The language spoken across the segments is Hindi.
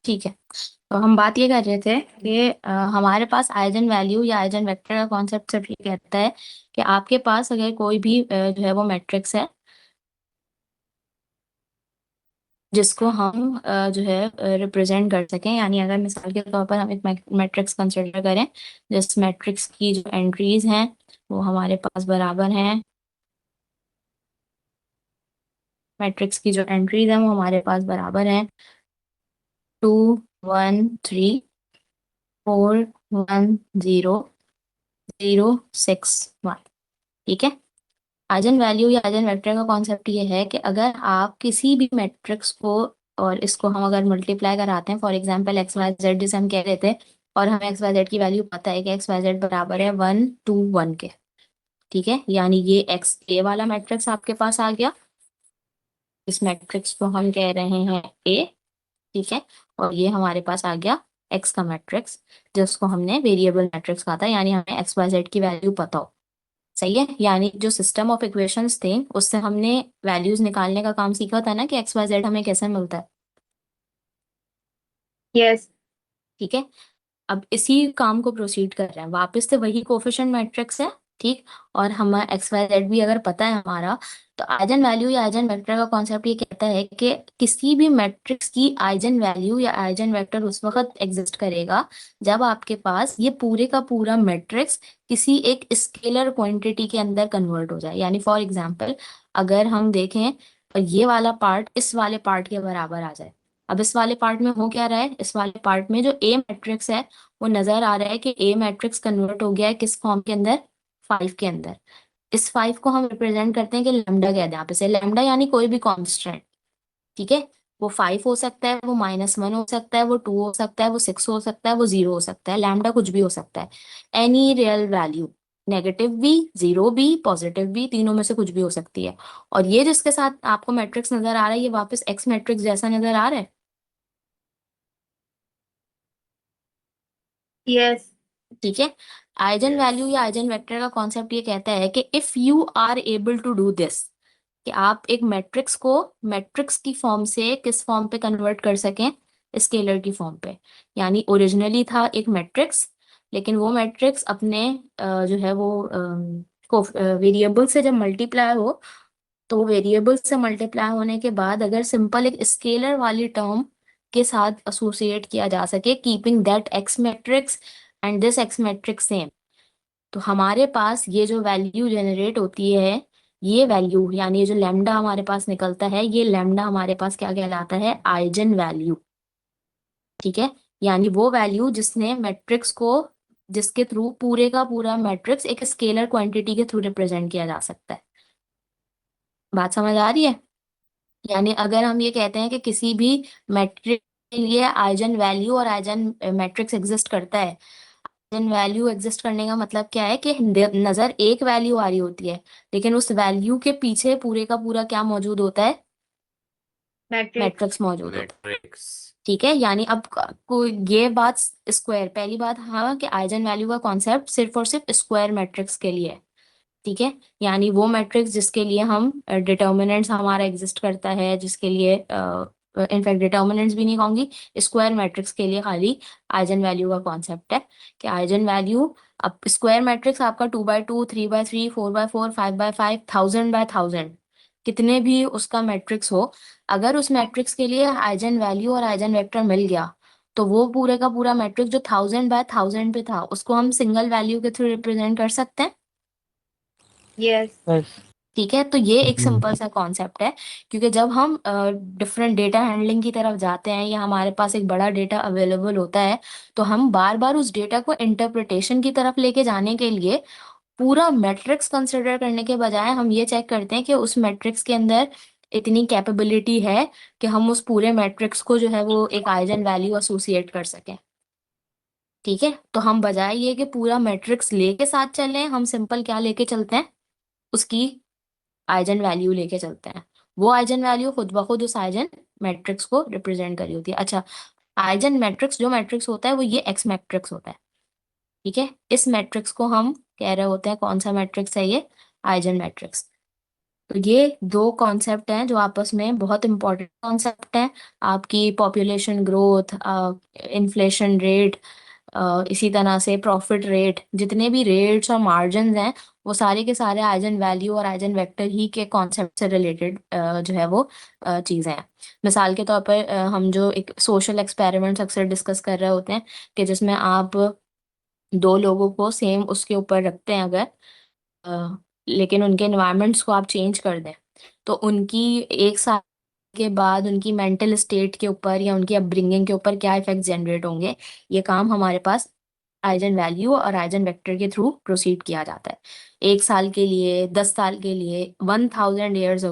ठीक है। तो हम बात ये कर रहे थे कि हमारे पास आइजन वैल्यू या आइजन वेक्टर का कॉन्सेप्ट सिर्फ ये कहता है कि आपके पास अगर कोई भी जो है वो मैट्रिक्स है जिसको हम जो है रिप्रेजेंट कर सकें, यानी अगर मिसाल के तौर पर हम एक मैट्रिक्स कंसिडर करें जिस मैट्रिक्स की जो एंट्रीज हैं वो हमारे पास बराबर हैं, मैट्रिक्स की जो एंट्रीज हैं वो हमारे पास बराबर हैं 2 1 3 4 1 0 0 6 1। ठीक है। आइजन वैल्यू या आइजन वेक्टर का कॉन्सेप्ट ये है कि अगर आप किसी भी मैट्रिक्स को और इसको हम अगर मल्टीप्लाई कराते हैं, for example x y z जिसे हम कह रहे थे, और हमें एक्स वाई जेड की वैल्यू पता है कि एक्स वाई जेड बराबर है 1 2 1 के। ठीक है, यानी ये एक्स ए वाला मैट्रिक्स आपके पास आ गया, इस मैट्रिक्स को हम कह रहे हैं ए। ठीक है। और ये हमारे पास आ गया एक्स का मैट्रिक्स जिसको हमने वेरिएबल मैट्रिक्स कहा था, यानी हमें एक्स वाई जेड की वैल्यू पता हो। सही है, यानी जो सिस्टम ऑफ इक्वेशंस थे उससे हमने वैल्यूज निकालने का काम सीखा था ना कि एक्स वाई जेड हमें कैसे मिलता है। यस। ठीक है। अब इसी काम को प्रोसीड कर रहे हैं, वापस से वही कोफिशिएंट मैट्रिक्स है। ठीक। और हमें एक्स वाई जेड भी अगर पता है हमारा, तो आइजन वैल्यू या आइजन वेक्टर का कॉन्सेप्ट ये कहता है कि किसी भी मैट्रिक्स की आइजन वैल्यू या आइजन वेक्टर उस वक्त एग्जिस्ट करेगा जब आपके पास ये पूरे का पूरा मैट्रिक्स किसी एक स्केलर क्वांटिटी के अंदर कन्वर्ट हो जाए। यानी फॉर एग्जांपल अगर हम देखें और ये वाला पार्ट इस वाले पार्ट के बराबर आ जाए। अब इस वाले पार्ट में हो क्या रहा है, इस वाले पार्ट में जो ए मैट्रिक्स है वो नजर आ रहा है कि ए मैट्रिक्स कन्वर्ट हो गया है किस फॉर्म के अंदर, 5 के अंदर। इस 5 को हम रिप्रेजेंट करते हैं कि लैम्डा कहते हैं यहाँ पे से, लैम्डा यानी कोई भी कांस्टेंट। ठीक है। वो 5 हो सकता है, वो -1 हो सकता है, वो 2 हो सकता है, वो 6 हो सकता है, वो 0 हो सकता है, लैम्डा कुछ भी हो सकता है। एनी रियल वैल्यू, नेगेटिव भी, जीरो भी, पॉजिटिव भी, तीनों में से कुछ भी हो सकती है। और ये जिसके साथ आपको मैट्रिक्स नजर आ रहा है ये वापस एक्स मैट्रिक्स जैसा नजर आ रहा है। यस। ठीक है। आइजन वैल्यू या आइजन वेक्टर का कॉन्सेप्ट ये कहता है कि if you are able to do this, कि आप एक मैट्रिक्स को मैट्रिक्स की फॉर्म से किस फॉर्म पे कन्वर्ट कर सकें, स्केलर की फॉर्म पे। यानी ओरिजिनली था एक मैट्रिक्स, लेकिन वो मैट्रिक्स अपने जो है वो को वेरिएबल से जब मल्टीप्लाई हो, तो वेरिएबल से मल्टीप्लाई होने के बाद अगर सिंपल एक स्केलर वाली टर्म के साथ एसोसिएट किया जा सके, keeping that x matrix and this x matrix same, तो हमारे पास ये जो वैल्यू जनरेट होती है, ये वैल्यू यानी ये जो लैम्डा हमारे पास निकलता है, ये लैम्डा हमारे पास क्या कहलाता है, आइजन वैल्यू। ठीक है। यानी वो वैल्यू जिसने मैट्रिक्स को, जिसके थ्रू पूरे का पूरा मैट्रिक्स एक स्केलर क्वांटिटी के थ्रू रिप्रेजेंट किया जा सकता है। बात समझ आ रही है। यानी अगर हम ये कहते हैं कि किसी भी मैट्रिक्स के लिए आइजन वैल्यू और आइजन मैट्रिक्स एग्जिस्ट करता है, आइजन वैल्यू एग्जिस्ट करने का मतलब क्या है कि नजर एक वैल्यू आ रही होती है, लेकिन उस वैल्यू के पीछे पूरे का पूरा क्या मौजूद होता है, मैट्रिक्स। मैट्रिक्स मौजूद होता है। ठीक है। यानी अब कोई ये बात स्क्वायर, पहली बात हाँ कि आइजन वैल्यू का कॉन्सेप्ट सिर्फ और सिर्फ स्क्वायर मैट्रिक्स के लिए है। ठीक है। यानी वो मैट्रिक्स जिसके लिए हम डिटर्मिनेंट्स हमारा एग्जिस्ट करता है, जिसके लिए इनफैक्ट डिटर्मिनेंट्स भी नहीं कहूंगी, स्क्वायर मैट्रिक्स के लिए खाली आइजन वैल्यू का कॉन्सेप्ट है कि आइजन वैल्यू, अब स्क्वायर मैट्रिक्स आपका 2 by 2, 3 by 3, 4 by 4, 5 by 5, 1000 by 1000, कितने भी उसका मैट्रिक्स हो, अगर उस मैट्रिक्स के लिए आइजन वैल्यू और आइजन वेक्टर मिल गया, तो वो पूरे का पूरा मैट्रिक्स जो 1000 बाय 1000 पे था उसको हम सिंगल वैल्यू के थ्रू रिप्रेजेंट कर सकते हैं। यस। बस। ठीक है। तो ये एक सिंपल सा कॉन्सेप्ट है, क्योंकि जब हम डिफरेंट डेटा हैंडलिंग की तरफ जाते हैं या हमारे पास एक बड़ा डेटा अवेलेबल होता है, तो हम बार बार उस डेटा को इंटरप्रिटेशन की तरफ लेके जाने के लिए पूरा मैट्रिक्स कंसिडर करने के बजाय हम ये चेक करते हैं कि उस मैट्रिक्स के अंदर इतनी कैपेबिलिटी है कि हम उस पूरे मैट्रिक्स को जो है वो एक आइजन वैल्यू एसोसिएट कर सकें। ठीक है। तो हम बजाय ये कि पूरा मैट्रिक्स लेके साथ चलें, हम सिंपल क्या लेके चलते हैं, उसकी आइजन वैल्यू लेके चलते हैं। वो आइजन वैल्यू खुद ब खुद उस आइजन मैट्रिक्स को रिप्रेजेंट करी होती है। अच्छा, आइजन मैट्रिक्स जो मैट्रिक्स होता है वो ये एक्स मैट्रिक्स होता है। ठीक है। इस मैट्रिक्स को हम कह रहे होते हैं कौन सा मैट्रिक्स है ये, आइजन मैट्रिक्स। तो ये दो कॉन्सेप्ट हैं जो आपस में बहुत इंपॉर्टेंट कॉन्सेप्ट हैं। आपकी पॉपुलेशन ग्रोथ, इन्फ्लेशन रेट, इसी तरह से प्रॉफिट रेट, जितने भी रेट्स और मार्जिन हैं, वो सारे के सारे आइजन वैल्यू और आइजन वेक्टर ही के कॉन्सेप्ट से रिलेटेड जो है वो चीज़ें हैं। मिसाल के तौर पर हम जो एक सोशल एक्सपेरिमेंट्स अक्सर डिस्कस कर रहे होते हैं कि जिसमें आप दो लोगों को सेम उसके ऊपर रखते हैं अगर, लेकिन उनके एनवायरनमेंट्स को आप चेंज कर दें, तो उनकी एक साल के बाद उनकी मेंटल स्टेट के ऊपर या उनकी अपब्रिंगिंग के ऊपर क्या इफेक्ट जनरेट होंगे, ये काम हमारे पास आइजन वैल्यू और आइजन वेक्टर के थ्रू प्रोसीड किया जाता है। 1 साल के लिए, 10 साल के लिए, 1000 ईयर्स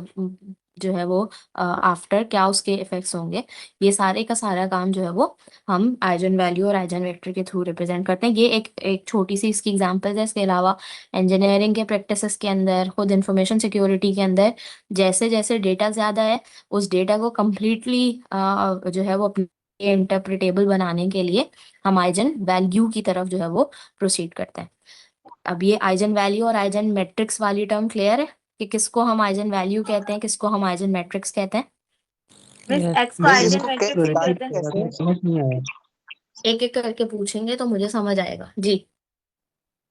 जो है वो आफ्टर क्या उसके इफेक्ट्स होंगे, ये सारे का सारा काम जो है वो हम आइजन वैल्यू और आइजन वेक्टर के थ्रू रिप्रेजेंट करते हैं। ये एक छोटी सी इसकी एग्जांपल है। इसके अलावा इंजीनियरिंग के प्रैक्टिसेस के अंदर, खुद इंफॉर्मेशन सिक्योरिटी के अंदर, जैसे जैसे डेटा ज़्यादा है, उस डेटा को कम्प्लीटली जो है वो अपने इंटरप्रिटेबल बनाने के लिए हम आइजन वैल्यू की तरफ जो है वो प्रोसीड करते हैं। अब ये आइजन वैल्यू और आइजन मैट्रिक्स वाली टर्म क्लियर है कि किसको हम आइजन वैल्यू कहते हैं, किसको हम आइजन मैट्रिक्स कहते हैं। मिस यस एक्स को मिस आइजन इसको मैट्रिक्स ही निकालते कहते हैं। कैसे हैं? समझ नहीं आया। एक एक करके पूछेंगे तो मुझे समझ आएगा जी।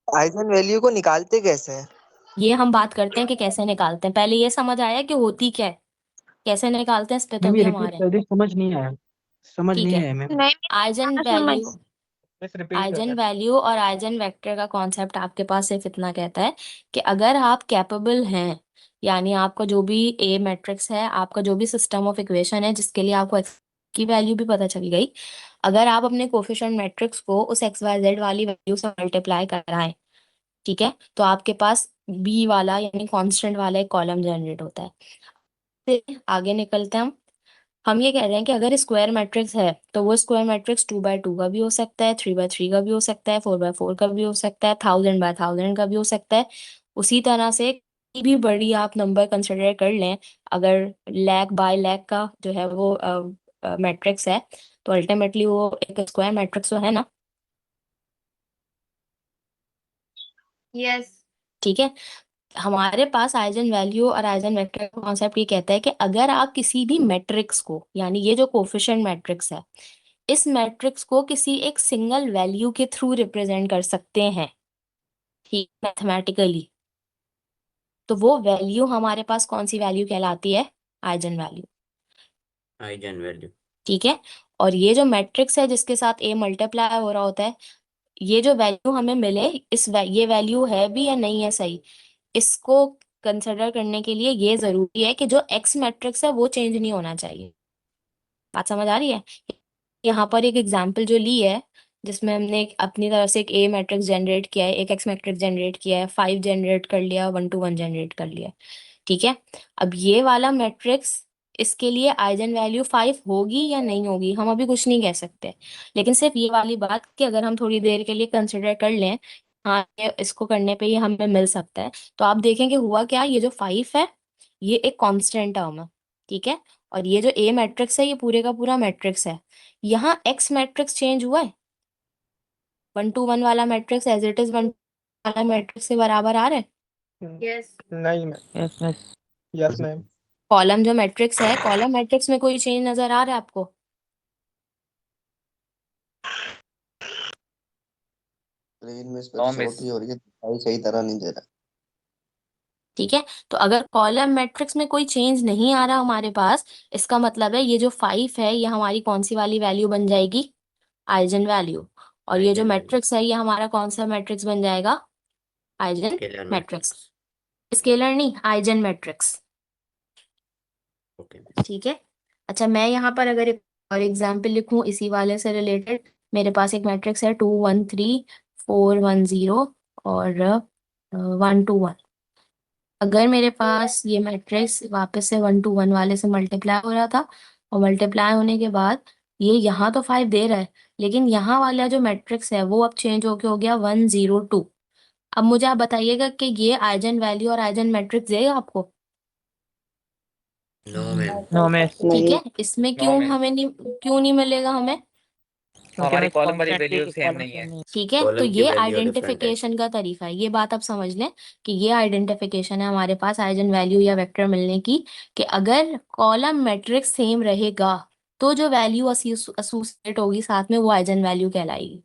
आइजन वैल्यू को निकालते कैसे हैं? ये हम बात करते हैं कि कैसे निकालते हैं। पहले ये समझ आया कि होती क्या है, कैसे निकालते हैं इस पे तो मैं भी अभी हम आ रिपीट रहे हैं। कर दी, समझ नहीं आया। समझ ठीक नहीं है। आया मैम। नहीं आइजन मिस समझ। वैल्यू, बस रिपीट कर आइजन दें। वैल्यू और आइजन वेक्टर का कॉन्सेप्ट आपके पास सिर्फ इतना कहता है कि अगर आप कैपेबल हैं, यानी आपका जो भी ए मैट्रिक्स है, आपका जो भी सिस्टम ऑफ इक्वेशन है जिसके लिए आपको एक्स की वैल्यू भी पता चल गई, अगर आप अपने कोफिशिएंट मैट्रिक्स को उस एक्स वाई जेड वाली वैल्यू से मल्टीप्लाई कराएं, ठीक है, तो आपके पास बी वाला यानी कांस्टेंट वाला एक कॉलम जनरेट होता है। फिर आगे निकलते हैं हम ये कह रहे हैं कि अगर स्क्वायर मैट्रिक्स है तो वो स्क्वायर मैट्रिक्स 2x2 का भी हो सकता है, 3x3 का भी हो सकता है, 4x4 का भी हो सकता है, 1000x1000 का भी हो सकता है। उसी तरह से कोई भी बड़ी आप नंबर कंसिडर कर लें, अगर लाख बाय लाख का जो है वो मैट्रिक्स है, तो अल्टीमेटली वो एक स्क्वायर मैट्रिक्स तो है ना। यस। ठीक है। हमारे पास आइजन वैल्यू और आइजन वेक्टर का कॉन्सेप्ट ये कहता है कि अगर आप किसी भी मैट्रिक्स को, यानी ये जो कोफिशिएंट मैट्रिक्स है, इस मैट्रिक्स को किसी एक सिंगल वैल्यू के थ्रू रिप्रेजेंट कर सकते हैं, ठीक, मैथमेटिकली, तो वो वैल्यू हमारे पास कौन सी वैल्यू कहलाती है, आइजन वैल्यू। Eigen value. ठीक है। और ये जो मैट्रिक्स है जिसके साथ ए मल्टीप्लाई हो रहा होता है, ये जो वैल्यू हमें मिले, ये वैल्यू है भी या नहीं है सही, इसको कंसिडर करने के लिए ये जरूरी है कि जो एक्स मैट्रिक्स है वो चेंज नहीं होना चाहिए। बात समझ आ रही है। यहाँ पर एक एग्जांपल जो ली है, जिसमें हमने अपनी तरफ से एक ए मैट्रिक्स जनरेट किया है, एक एक्स मैट्रिक्स जनरेट किया है, 5 जनरेट कर लिया, 1 to 1 जनरेट कर लिया, ठीक है। अब ये वाला मैट्रिक्स, इसके लिए आइजन वैल्यू 5 होगी या नहीं होगी हम अभी कुछ नहीं कह सकते, लेकिन सिर्फ ये वाली बात कि अगर हम थोड़ी देर के लिए कंसिडर कर लें, हाँ ये इसको करने पे ये हमें मिल सकता है, तो आप देखेंगे हुआ क्या, ये जो 5 है ये एक कांस्टेंट टर्म है, ठीक है। और ये जो ए मैट्रिक्स है ये पूरे का पूरा मैट्रिक्स है। यहाँ एक्स मैट्रिक्स चेंज हुआ है, 1 to 1 वाला मैट्रिक्स एज इट इज 1 वाला मैट्रिक्स के बराबर आ रहा है। यस। नहीं ma'am. Yes yes. Yes ma'am. Column जो मैट्रिक्स है, कॉलम मैट्रिक्स में कोई चेंज नजर आ रहा है आपको। लेकिन मैं इस नो पर मिस। शॉर्ट ही हो रही है, दिखाई सही तरह नहीं दे रहा। ठीक है। तो अगर कॉलम मैट्रिक्स में कोई चेंज नहीं आ रहा हमारे पास, इसका मतलब है ये जो 5 है ये हमारी कौन सी वाली वैल्यू बन जाएगी, आइजन वैल्यू। और ये जो आइजन वैल्यू। मैट्रिक्स है ये हमारा कौन सा मैट्रिक्स बन जाएगा, eigen scalar matrix. Matrix. Scalar नहीं, आइजन मैट्रिक्स। ओके। ठीक है। अच्छा, मैं यहाँ पर अगर एक और एग्जाम्पल लिखूं इसी वाले से रिलेटेड, मेरे पास एक मैट्रिक्स है 2 1 3 4 1 0 और 1 to 1। अगर मेरे पास ये मैट्रिक्स वापस से 1 to 1 वाले से मल्टीप्लाई हो रहा था, और मल्टीप्लाई होने के बाद ये यहाँ तो 5 दे रहा है, लेकिन यहाँ वाला जो मैट्रिक्स है वो अब चेंज होके हो गया 1 0 2। अब मुझे आप बताइएगा कि ये आइजन वैल्यू और आइजन मैट्रिक्स देगा आपको। No ma'am. No ma'am. ठीक है। इसमें क्यों मैम। हमें नहीं, क्यों नहीं मिलेगा हमें, क्योंकि हमारी हमें कॉलम वाली constantly वैल्यू सेम column नहीं है। करनी ठीक है, तो कॉलम की ये वैल्यू डिफरेंट है। आइडेंटिफिकेशन का तरीका है, ये बात आप समझ लें कि ये आइडेंटिफिकेशन है हमारे पास आइजन वैल्यू या वेक्टर मिलने की, कि अगर कॉलम मैट्रिक्स सेम रहेगा तो जो वैल्यू एसोसिएट होगी साथ में वो आइजन वैल्यू कहलाएगी।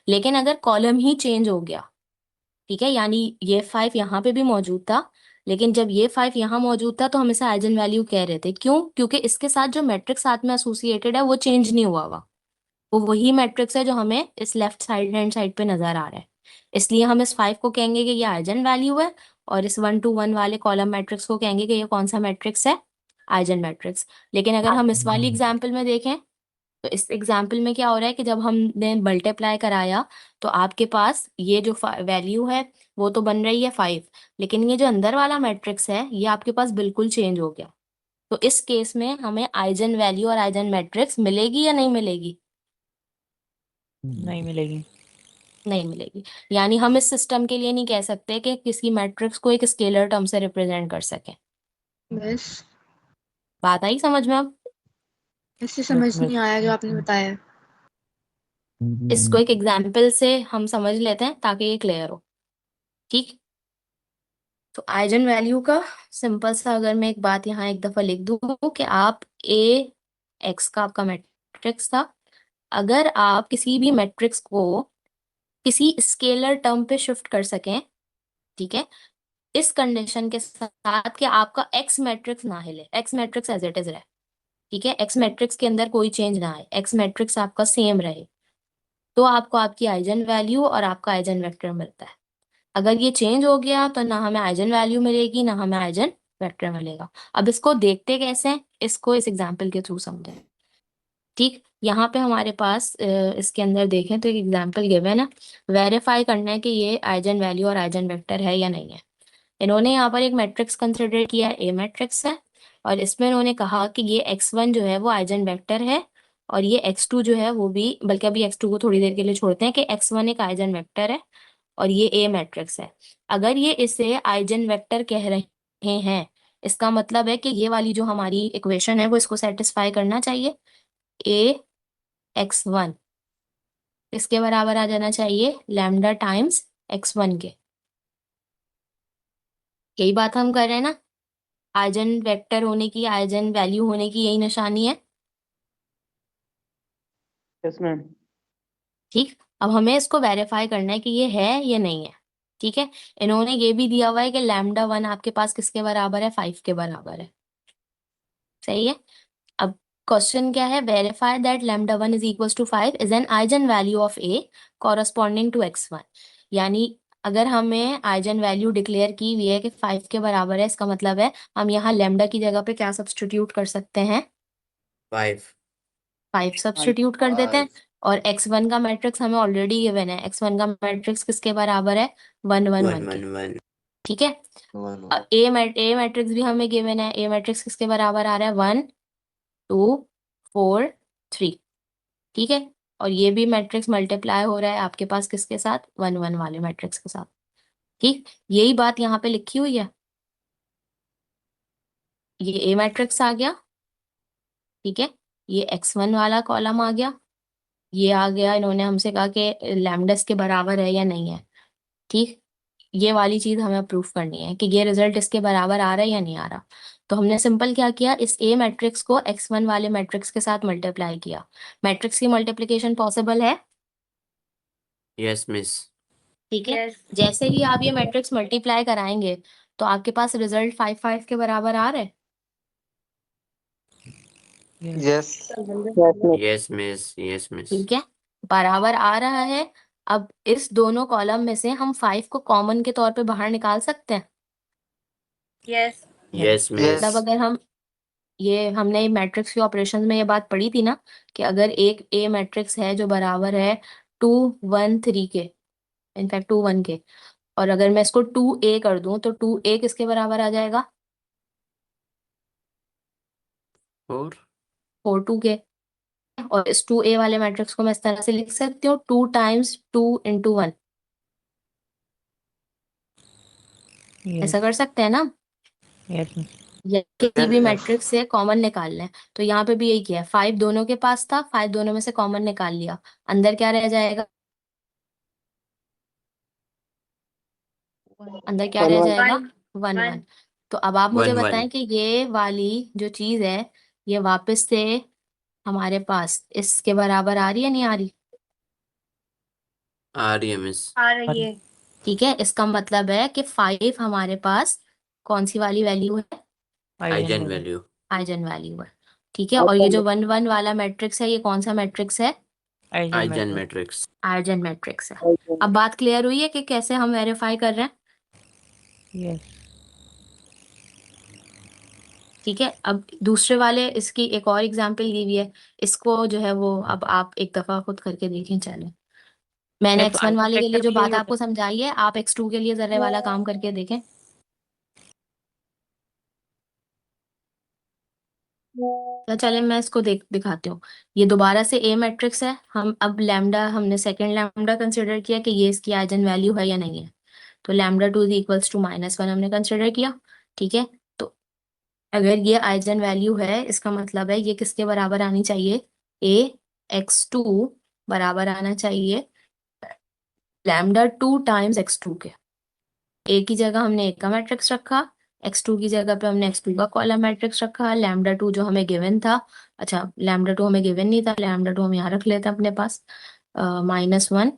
लेकिन अगर कॉलम ही चेंज हो गया, ठीक है, यानी ये 5 यहाँ पे भी मौजूद था, लेकिन जब ये 5 यहाँ मौजूद था तो हम इसे आइजन वैल्यू कह रहे थे। क्यों? क्योंकि इसके साथ जो मैट्रिक्स साथ में एसोसिएटेड है वो चेंज नहीं हुआ हुआ, वो वही मैट्रिक्स है जो हमें इस लेफ्ट साइड हैंड साइड पे नजर आ रहा है। इसलिए हम इस 5 को कहेंगे कि ये आइजन वैल्यू है, और इस 1 to 1 वाले कॉलम मैट्रिक्स को कहेंगे कि ये कौन सा मैट्रिक्स है, आइजन मैट्रिक्स। लेकिन अगर हम इस वाली एग्जाम्पल में देखें तो इस एग्जाम्पल में क्या हो रहा है कि जब हमने मल्टीप्लाई कराया तो आपके पास ये जो वैल्यू है वो तो बन रही है 5, लेकिन ये जो अंदर वाला मैट्रिक्स है ये आपके पास बिल्कुल चेंज हो गया। तो इस केस में हमें आइजन वैल्यू और आइजन मैट्रिक्स मिलेगी या नहीं मिलेगी? नहीं मिलेगी। नहीं मिलेगी। यानी हम इस सिस्टम के लिए नहीं कह सकते कि किसी मैट्रिक्स को एक स्केलर टर्म से रिप्रेजेंट कर सकें। बस बात आई समझ में? अब इससे समझ मिस नहीं आया जो आपने बताया। इसको एक एग्जाम्पल से हम समझ लेते हैं ताकि ये क्लियर हो। ठीक, तो आइजन वैल्यू का सिंपल सा अगर मैं एक बात यहाँ एक दफा लिख दूँ कि आप ए एक्स का आपका मैट्रिक्स था, अगर आप किसी भी मैट्रिक्स को किसी स्केलर टर्म पे शिफ्ट कर सकें, ठीक है, इस कंडीशन के साथ कि आपका एक्स मैट्रिक्स ना हिले, x matrix as it is रहे, ठीक है, एक्स मैट्रिक्स के अंदर कोई चेंज ना आए, एक्स मैट्रिक्स आपका सेम रहे, तो आपको आपकी आइजन वैल्यू और आपका आइजन वेक्टर मिलता है। अगर ये चेंज हो गया तो ना हमें आइजन वैल्यू मिलेगी ना हमें आइजन वेक्टर मिलेगा। अब इसको देखते कैसे हैं, इसको इस एग्जाम्पल के थ्रू समझें। ठीक, यहाँ पे हमारे पास इसके अंदर देखें तो एक एग्जाम्पल गिवन है, वेरीफाई करना है कि ये आइजन वैल्यू और आइजन वेक्टर है या नहीं है। इन्होंने यहाँ पर एक मैट्रिक्स कंसिडर किया है, ए मैट्रिक्स है, और इसमें इन्होंने कहा कि ये x1 जो है वो आइजन वेक्टर है, और ये x2 जो है वो भी, बल्कि अभी x2 को थोड़ी देर के लिए छोड़ते हैं, कि x1 एक आइजन वेक्टर है और ये ए मैट्रिक्स है। अगर ये इसे आइजन वेक्टर कह रहे हैं, इसका मतलब है कि ये वाली जो हमारी इक्वेशन है वो इसको सेटिस्फाई करना चाहिए। ए x1 इसके बराबर आ जाना चाहिए लैम्डा टाइम्स x1 के। यही बात हम कर रहे हैं ना, आइजन वेक्टर होने की, आइजन वैल्यू होने की यही निशानी है। Yes ma'am. ठीक, अब हमें इसको वेरीफाई करना है कि ये है या नहीं है। ठीक है, इन्होंने ये भी दिया हुआ है कि लैम्डा 1 आपके पास किसके बराबर है, 5 के बराबर है। सही है। अब क्वेश्चन क्या है, verify that lambda 1 is equals to 5 is an eigen value of A corresponding to x1। यानी अगर हमें आइजन वैल्यू डिक्लेयर की हुई है कि 5 के बराबर है, इसका मतलब है हम यहाँ लैम्डा की जगह पे क्या सब्स्टिट्यूट कर सकते हैं, 5 5 सब्स्टिट्यूट कर देते हैं। 5 और x1 का मैट्रिक्स हमें ऑलरेडी गिवन है, x1 का मैट्रिक्स किसके बराबर है, 1 1 1 1 के। 1 1 ठीक है, 1 अब ए मैट्रिक्स भी हमें गिवन है, ए मैट्रिक्स किसके बराबर आ रहा है, 1 2 4 3। ठीक है, और ये भी मैट्रिक्स मल्टीप्लाई हो रहा है आपके पास किसके साथ, 1 1 वाले मैट्रिक्स के साथ। ठीक, यही बात यहाँ पे लिखी हुई है, ये ए मैट्रिक्स आ गया, ठीक है, ये x1 वाला कॉलम आ गया, ये आ गया, इन्होंने हमसे कहा कि लैम्डा के बराबर है या नहीं है। ठीक, ये वाली चीज हमें प्रूफ करनी है कि ये रिजल्ट इसके बराबर आ रहा है या नहीं आ रहा। तो हमने सिंपल क्या किया, इस ए मैट्रिक्स को x1 वाले मैट्रिक्स के साथ मल्टीप्लाई किया। मैट्रिक्स की मल्टीप्लिकेशन पॉसिबल है, यस मिस ठीक है। यस जैसे ही आप ये मैट्रिक्स मल्टीप्लाई कराएंगे तो आपके पास रिजल्ट 5 5 के बराबर आ रहा है। यस। यस मिस ठीक है, बराबर आ रहा है। अब इस दोनों कॉलम में से हम 5 को कॉमन के तौर पे बाहर निकाल सकते हैं। यस यस मिस मतलब अगर हम, ये हमने मैट्रिक्स के ऑपरेशन में ये बात पढ़ी थी ना कि अगर एक ए मैट्रिक्स है जो बराबर है 2 1 3 के, इनफैक्ट 2 1 के, और अगर मैं इसको 2 ए कर दूं तो 2 ए किसके बराबर आ जाएगा, 4 4 2 के। और इस 2 ए वाले मैट्रिक्स को मैं इस तरह से लिख सकती हूँ 2 टाइम्स 2 इंटू 1, ऐसा कर सकते हैं ना। यस या किसी भी Yes, मैट्रिक्स से कॉमन निकालना है, तो यहाँ पे भी यही किया है, 5 दोनों के पास था, 5 दोनों में से कॉमन निकाल लिया, अंदर क्या रह जाएगा, अंदर क्या रह जाएगा, 1 1। तो अब आप मुझे 1 1 बताएं कि ये वाली जो चीज है ये वापस से हमारे पास इसके बराबर आ रही है नहीं आ रही? आ रही है मिस। आ रही है। ठीक है, इसका मतलब है कि 5 हमारे पास कौन सी वाली वैल्यू है, आइजन वैल्यू। आइजन वैल्यू है। ठीक है, और ये जो 1 1 वाला मैट्रिक्स है ये कौन सा मैट्रिक्स है, आइजन मैट्रिक्स। आइजन मैट्रिक्स है। अब बात क्लियर हुई है कि कैसे हम वेरीफाई कर रहे हैं? यस। ठीक है, अब दूसरे वाले इसकी एक और एग्जांपल दी हुई है, इसको जो है वो अब आप एक दफा खुद करके देखें। चलें, मैंने x1 वाले के लिए जो बात आपको समझाई है, आप x2 के लिए जरा वाला काम करके देखें। तो चले मैं इसको दिखाती हूँ। ये दोबारा से ए मैट्रिक्स है, हम अब लैम्डा, हमने सेकंड लैम्डा कंसिडर किया कि ये इसकी आइजन वैल्यू है या नहीं है, तो लैम्डा 2 इक्वल्स टू -1 हमने कंसिडर किया। ठीक है, तो अगर ये आइजन वैल्यू है, इसका मतलब है ये किसके बराबर आनी चाहिए, ए x2 बराबर आना चाहिए लैम्डा 2 टाइम्स x2 के। ए की जगह हमने एक का मैट्रिक्स रखा, x2 की जगह पे हमने x2 का कॉलम मैट्रिक्स रखा, लैम्डा 2 जो हमें गिवन था, अच्छा लैम्डा 2 हमें गिवन नहीं था, लैम्डा 2 हम यहाँ रख लेते हैं अपने पास, -1।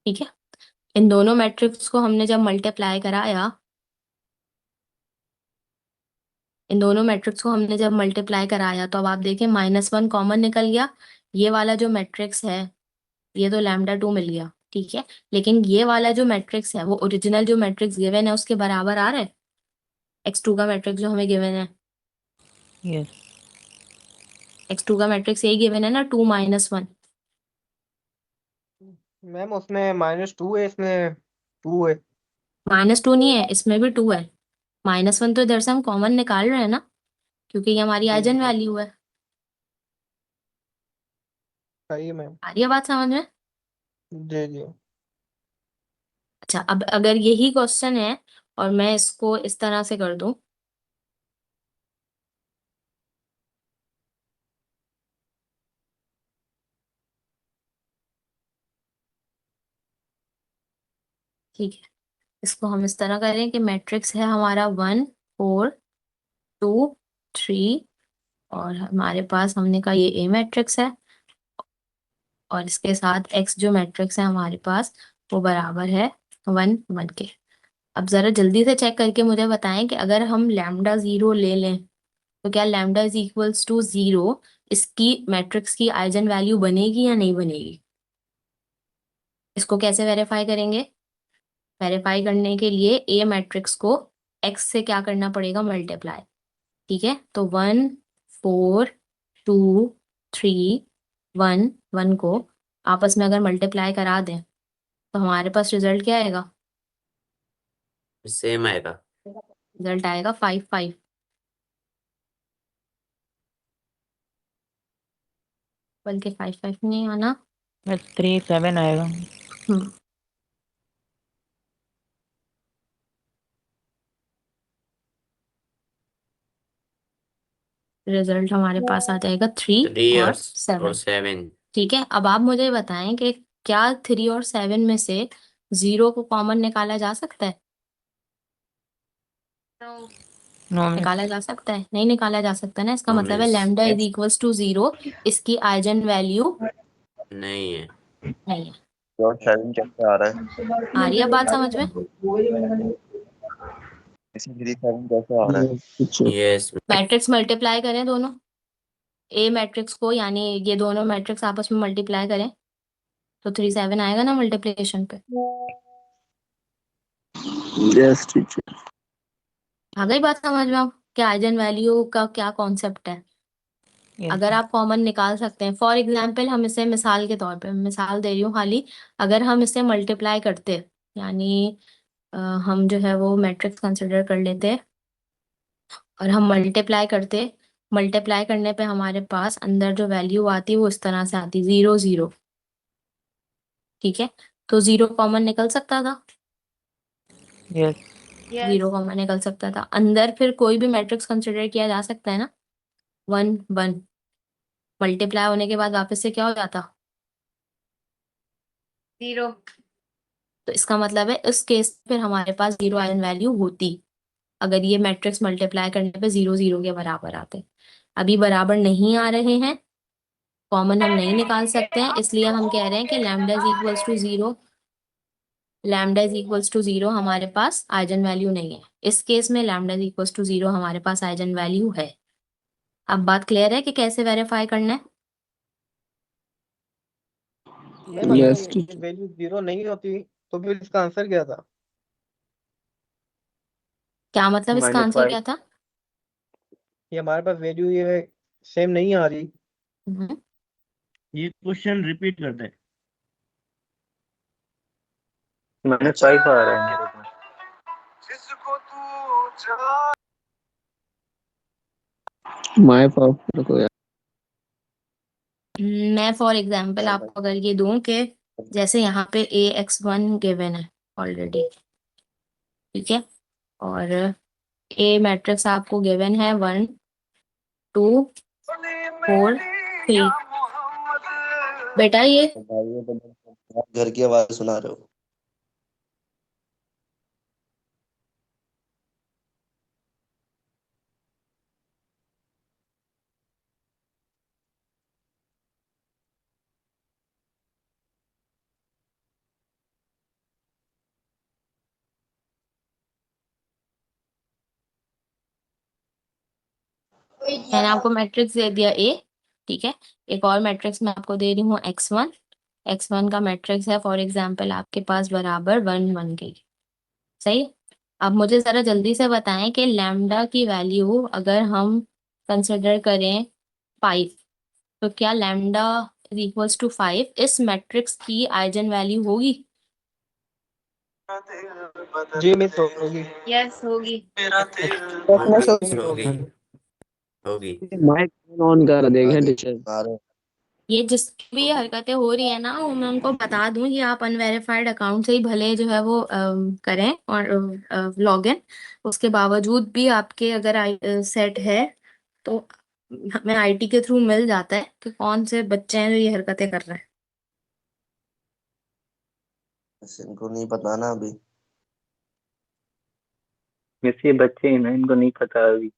ठीक है, इन दोनों मैट्रिक्स को हमने जब मल्टीप्लाई कराया, इन दोनों मैट्रिक्स को हमने जब मल्टीप्लाई कराया तो अब आप देखें -1 कॉमन निकल गया, ये वाला जो मैट्रिक्स है ये तो लैम्डा 2 मिल गया। ठीक है, लेकिन ये वाला जो मैट्रिक्स है वो ओरिजिनल जो मैट्रिक्स गिवन है उसके बराबर आ रहा है, x2 का मैट्रिक्स जो हमें गिवन है, यस। x2 का मैट्रिक्स यही गिवन है ना, 2 -1। मैम उसमें -2 है, इसमें 2 है। -2 नहीं है, इसमें भी 2 है, -1 तो इधर से हम कॉमन निकाल रहे हैं ना, क्योंकि ये हमारी जी आइजन जी वैल्यू है। सही है मैम। आ रही है बात समझ में? जी जी। अच्छा, अब अगर यही क्वेश्चन है और मैं इसको इस तरह से कर दूं, ठीक है, इसको हम इस तरह करें कि मैट्रिक्स है हमारा 1 4 2 3, और हमारे पास हमने कहा ये ए मैट्रिक्स है, और इसके साथ एक्स जो मैट्रिक्स है हमारे पास वो बराबर है 1 1 के। अब जरा जल्दी से चेक करके मुझे बताएं कि अगर हम लैम्डा 0 ले लें तो क्या लैम्डा इज इक्वल्स टू 0 इसकी मैट्रिक्स की आइजन वैल्यू बनेगी या नहीं बनेगी? इसको कैसे वेरीफाई करेंगे? वेरीफाई करने के लिए ए मैट्रिक्स को एक्स से क्या करना पड़ेगा, मल्टीप्लाई। ठीक है, तो 1 4 2 3 1 1 को आपस में अगर मल्टीप्लाई करा दें तो हमारे पास रिजल्ट क्या आएगा? सेम आएगा। रिजल्ट आएगा 5 5। बल्कि 5 5 नहीं आना, 3 7 आएगा। हम्म, रिजल्ट हमारे पास आ जाएगा 3 3 और और 7। 7। ठीक है, अब आप मुझे बताएं कि क्या 3 और 7 में से 0 को कॉमन निकाला जा सकता है? नो। No miss. निकाला जा सकता है? नहीं निकाला जा सकता ना, इसका नो मतलब है miss. Lambda is equals to 0 इसकी आइजन वैल्यू नहीं है। नहीं है। और 7 कैसे आ रहा है? आ रही है बात समझ में? इसी 3 7 कैसे आ रहा है? यस। मैट्रिक्स मल्टीप्लाई करें दोनों, ए मैट्रिक्स को, यानी ये दोनों मैट्रिक्स आपस में मल्टीप्लाई करें तो 3 7 आएगा ना मल्टीप्लिकेशन पे। Yes teacher. आ गई बात समझ में अब कि आइजन वैल्यू का क्या कॉन्सेप्ट है? अगर आप कॉमन निकाल सकते हैं, फॉर एग्जाम्पल हम इसे मिसाल के तौर पे मिसाल दे रही हूँ खाली, अगर हम इसे मल्टीप्लाई करते, यानी हम जो है वो मैट्रिक्स कंसिडर कर लेते और हम मल्टीप्लाई करते, मल्टीप्लाई करने पे हमारे पास अंदर जो वैल्यू आती वो इस तरह से आती 0 0। ठीक है, तो 0 कॉमन निकल सकता था, Yes. 0 कॉमन निकल सकता था। अंदर फिर कोई भी मैट्रिक्स कंसिडर किया जा सकता है ना, 1 1 मल्टीप्लाई होने के बाद वापस से क्या हो जाता, 0। तो इसका मतलब है इस केस फिर हमारे पास 0 आइगन वैल्यू होती, अगर ये मैट्रिक्स मल्टीप्लाई करने पे 0 0 के बराबर आते। अभी बराबर नहीं आ रहे हैं, कॉमन हम नहीं निकाल सकते हैं, इसलिए हम कह रहे हैं कि lambda is equals to 0, lambda is equals to 0 हमारे पास आइगन वैल्यू नहीं है। इस केस में लैम्डा इज इक्वल्स टू 0 हमारे पास आइगन वैल्यू है। अब बात क्लियर है कि कैसे वेरीफाई करना है? मैम अगर Yes, ये teacher. वैल्यू 0 नहीं होती तो फिर इसका आंसर क्या था? क्या मतलब इसका आंसर -5. क्या था? ये हमारे पास वैल्यू ये सेम नहीं आ रही। हम्म, ये क्वेश्चन रिपीट कर दे। -5 आ रहा है मेरे पास। My fault मेरे को यार। मैं फॉर एग्जाम्पल आपको अगर ये दूं कि जैसे यहाँ पे AX1 गिवन है ऑलरेडी, ठीक है, और ए मैट्रिक्स आपको गिवन है 1 2 4 3। बेटा ये घर की आवाज सुना रहे हो। मैंने आपको मैट्रिक्स दे दिया ए, ठीक है, एक और मैट्रिक्स मैं आपको दे रही हूँ X1, X1 का मैट्रिक्स है फॉर एग्जाम्पल आपके पास बराबर 1 1 के, सही। अब मुझे जरा जल्दी से बताएं कि लैम्डा की वैल्यू अगर हम कंसिडर करें 5, तो क्या लैम्डा इज इक्वल्स टू 5 इस मैट्रिक्स की आइगन वैल्यू होगी? जी मिस होगी। यस होगी। होगी होगी। माइक ऑन कर देखें टीचर। ये जिसकी भी ये हरकतें हो रही है ना, वो मैं उनको बता दूं कि आप अनवेरिफाइड अकाउंट से ही भले जो है वो करें और लॉगिन, उसके बावजूद भी आपके अगर सेट है तो हमें आईटी के थ्रू मिल जाता है कि कौन से बच्चे हैं जो ये हरकतें कर रहे हैं। इनको नहीं पता ना अभी। मिस ये बच्चे हैं ना, इनको नहीं पता अभी,